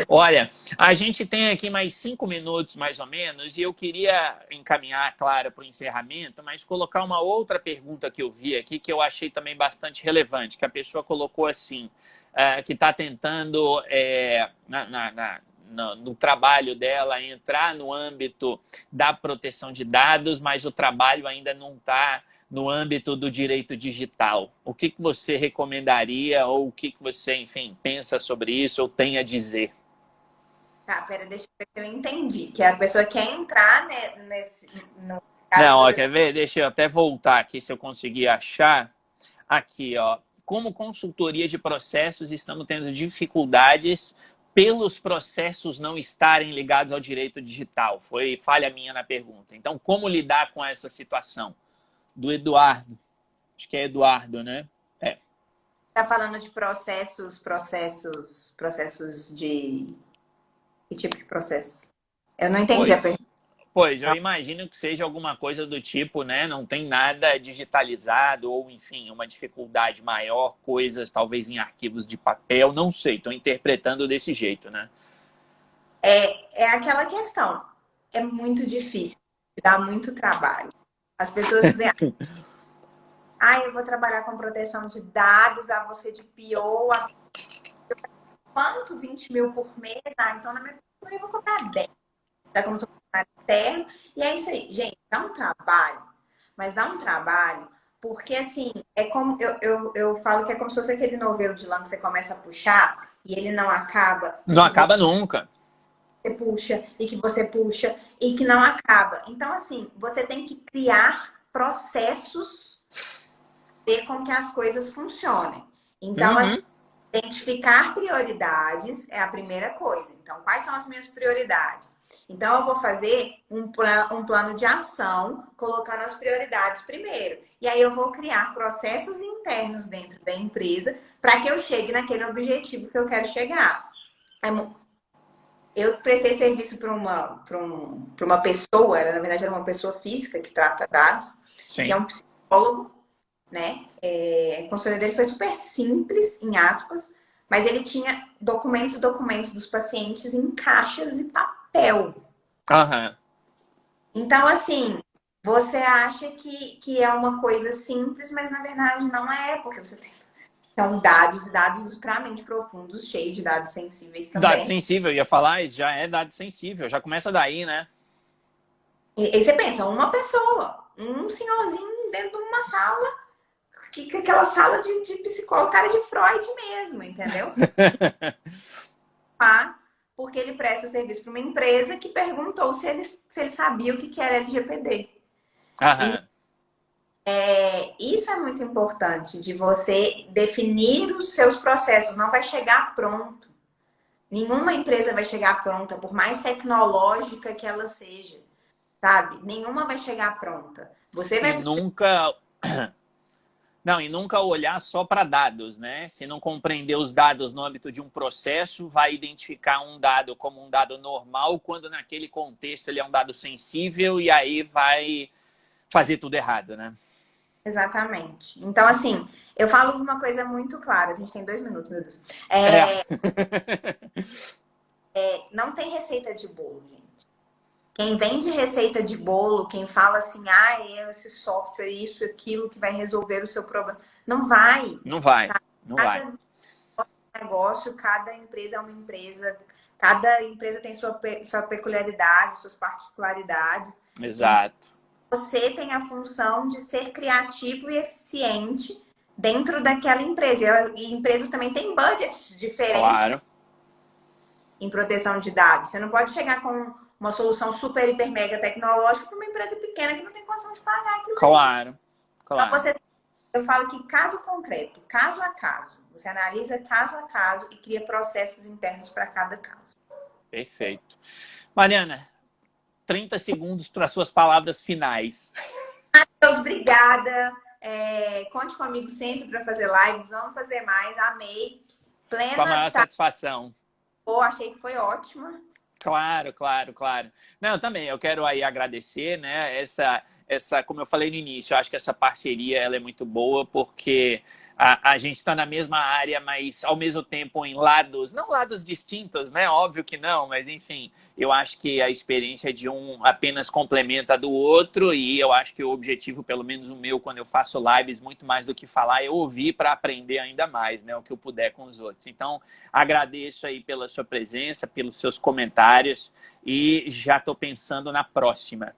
Olha, a gente tem aqui mais 5 minutos, mais ou menos, e eu queria encaminhar, claro, para o encerramento, mas colocar uma outra pergunta que eu vi aqui, que eu achei também bastante relevante, que a pessoa colocou assim, que está tentando, no trabalho dela, entrar no âmbito da proteção de dados, mas o trabalho ainda não está no âmbito do direito digital? O que você recomendaria ou o que você, enfim, pensa sobre isso ou tem a dizer? Tá, pera, deixa eu ver se eu entendi. Que a pessoa quer entrar, né, no caso, Não, por ó, quer exemplo. ver? Deixa eu até voltar aqui se eu conseguir achar. Aqui, ó. Como consultoria de processos, estamos tendo dificuldades pelos processos não estarem ligados ao direito digital. Foi falha minha na pergunta. Então, como lidar com essa situação? Do Eduardo. Acho que é Eduardo, né? É. Tá falando de processos de... Que tipo de processo? Eu não entendi a Pois. pergunta. Pois, eu imagino que seja alguma coisa do tipo, né? Não tem nada digitalizado ou, enfim, uma dificuldade maior, coisas talvez em arquivos de papel, não sei, estou interpretando desse jeito, né? É aquela questão. É muito difícil, dá muito trabalho. As pessoas veem, eu vou trabalhar com proteção de dados, você de PO, quanto? 20 mil por mês? Então na minha consultoria eu vou cobrar 10. Já como sou funcionário interno. E é isso aí. Gente, dá um trabalho, mas dá um trabalho, porque assim, é como eu falo que é como se fosse aquele novelo de lã que você começa a puxar e ele não acaba, e Não que acaba nunca. você puxa, e que você puxa, e que não acaba. Então, assim, você tem que criar processos de com que as coisas funcionem. Então, assim, Uhum. identificar prioridades é a primeira coisa. Então, quais são as minhas prioridades? Então, eu vou fazer um plano de ação colocando as prioridades primeiro. E aí, eu vou criar processos internos dentro da empresa para que eu chegue naquele objetivo que eu quero chegar. Eu prestei serviço para uma pessoa, na verdade, era uma pessoa física que trata dados, que é Sim. um psicólogo, né? A consultoria dele foi super simples, em aspas, mas ele tinha documentos e documentos dos pacientes em caixas e papel. Aham. Então, assim, você acha que é uma coisa simples, mas na verdade não é, porque você tem. São dados e dados extremamente profundos, cheios de dados sensíveis Dado também. sensível, eu ia falar, isso já é dado sensível, já começa daí, né? E aí você pensa, uma pessoa, um senhorzinho dentro de uma sala, que aquela sala de psicólogo, cara de Freud mesmo, entendeu? Porque ele presta serviço para uma empresa que perguntou se ele sabia o que era LGPD. E Aham. isso é muito importante, de você definir os seus processos, não vai chegar pronto. Nenhuma empresa vai chegar pronta, por mais tecnológica que ela seja, sabe? Nenhuma vai chegar pronta. Você E vai. nunca. Não, e nunca olhar só para dados, né? Se não compreender os dados no âmbito de um processo, vai identificar um dado como um dado normal, quando naquele contexto ele é um dado sensível e aí vai fazer tudo errado, né? Exatamente. Então, assim, eu falo uma coisa muito clara. A gente tem 2 minutos, meu Deus. É. Não tem receita de bolo, gente. Quem vende receita de bolo, quem fala assim, esse software, isso, aquilo que vai resolver o seu problema. Não vai. Não vai, Sabe? não vai. Cada negócio, cada empresa é uma empresa. Cada empresa tem sua peculiaridade, suas particularidades. Exato. Você tem a função de ser criativo e eficiente dentro daquela empresa. E empresas também têm budgets diferentes Claro, em proteção de dados. Você não pode chegar com uma solução super, hiper, mega tecnológica para uma empresa pequena que não tem condição de pagar aquilo ali. claro, Então, claro. eu falo que caso concreto, caso a caso, você analisa caso a caso e cria processos internos para cada caso. Perfeito. Mariana, 30 segundos para suas palavras finais. Deus, obrigada. Conte comigo sempre para fazer lives. Vamos fazer mais. Amei. Com a Plena, maior satisfação. achei que foi ótima. Claro, claro, claro. Não, também, eu quero aí agradecer, né, como eu falei no início, eu acho que essa parceria, ela é muito boa, porque a gente está na mesma área, mas ao mesmo tempo em lados, não lados distintos, né, óbvio que não, mas enfim, eu acho que a experiência de um apenas complementa a do outro, e eu acho que o objetivo, pelo menos o meu, quando eu faço lives, muito mais do que falar, é ouvir para aprender ainda mais, né, o que eu puder com os outros. Então, agradeço aí pela sua presença, pelos seus comentários e já estou pensando na próxima.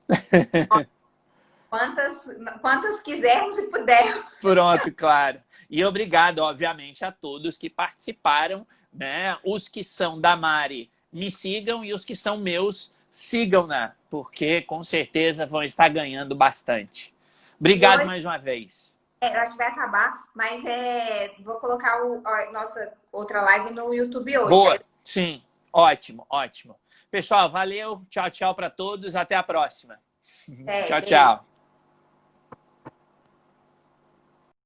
Quantas quisermos e pudermos. Pronto, claro. E obrigado, obviamente, a todos que participaram, né? Os que são da Mari, me sigam, e os que são meus, sigam-na, porque com certeza vão estar ganhando bastante. Obrigado hoje, mais uma vez. eu acho que vai acabar, mas vou colocar a nossa outra live no YouTube hoje. Boa, sim, ótimo, ótimo. Pessoal, valeu, tchau, tchau para todos, até a próxima. Tchau, beijo. tchau.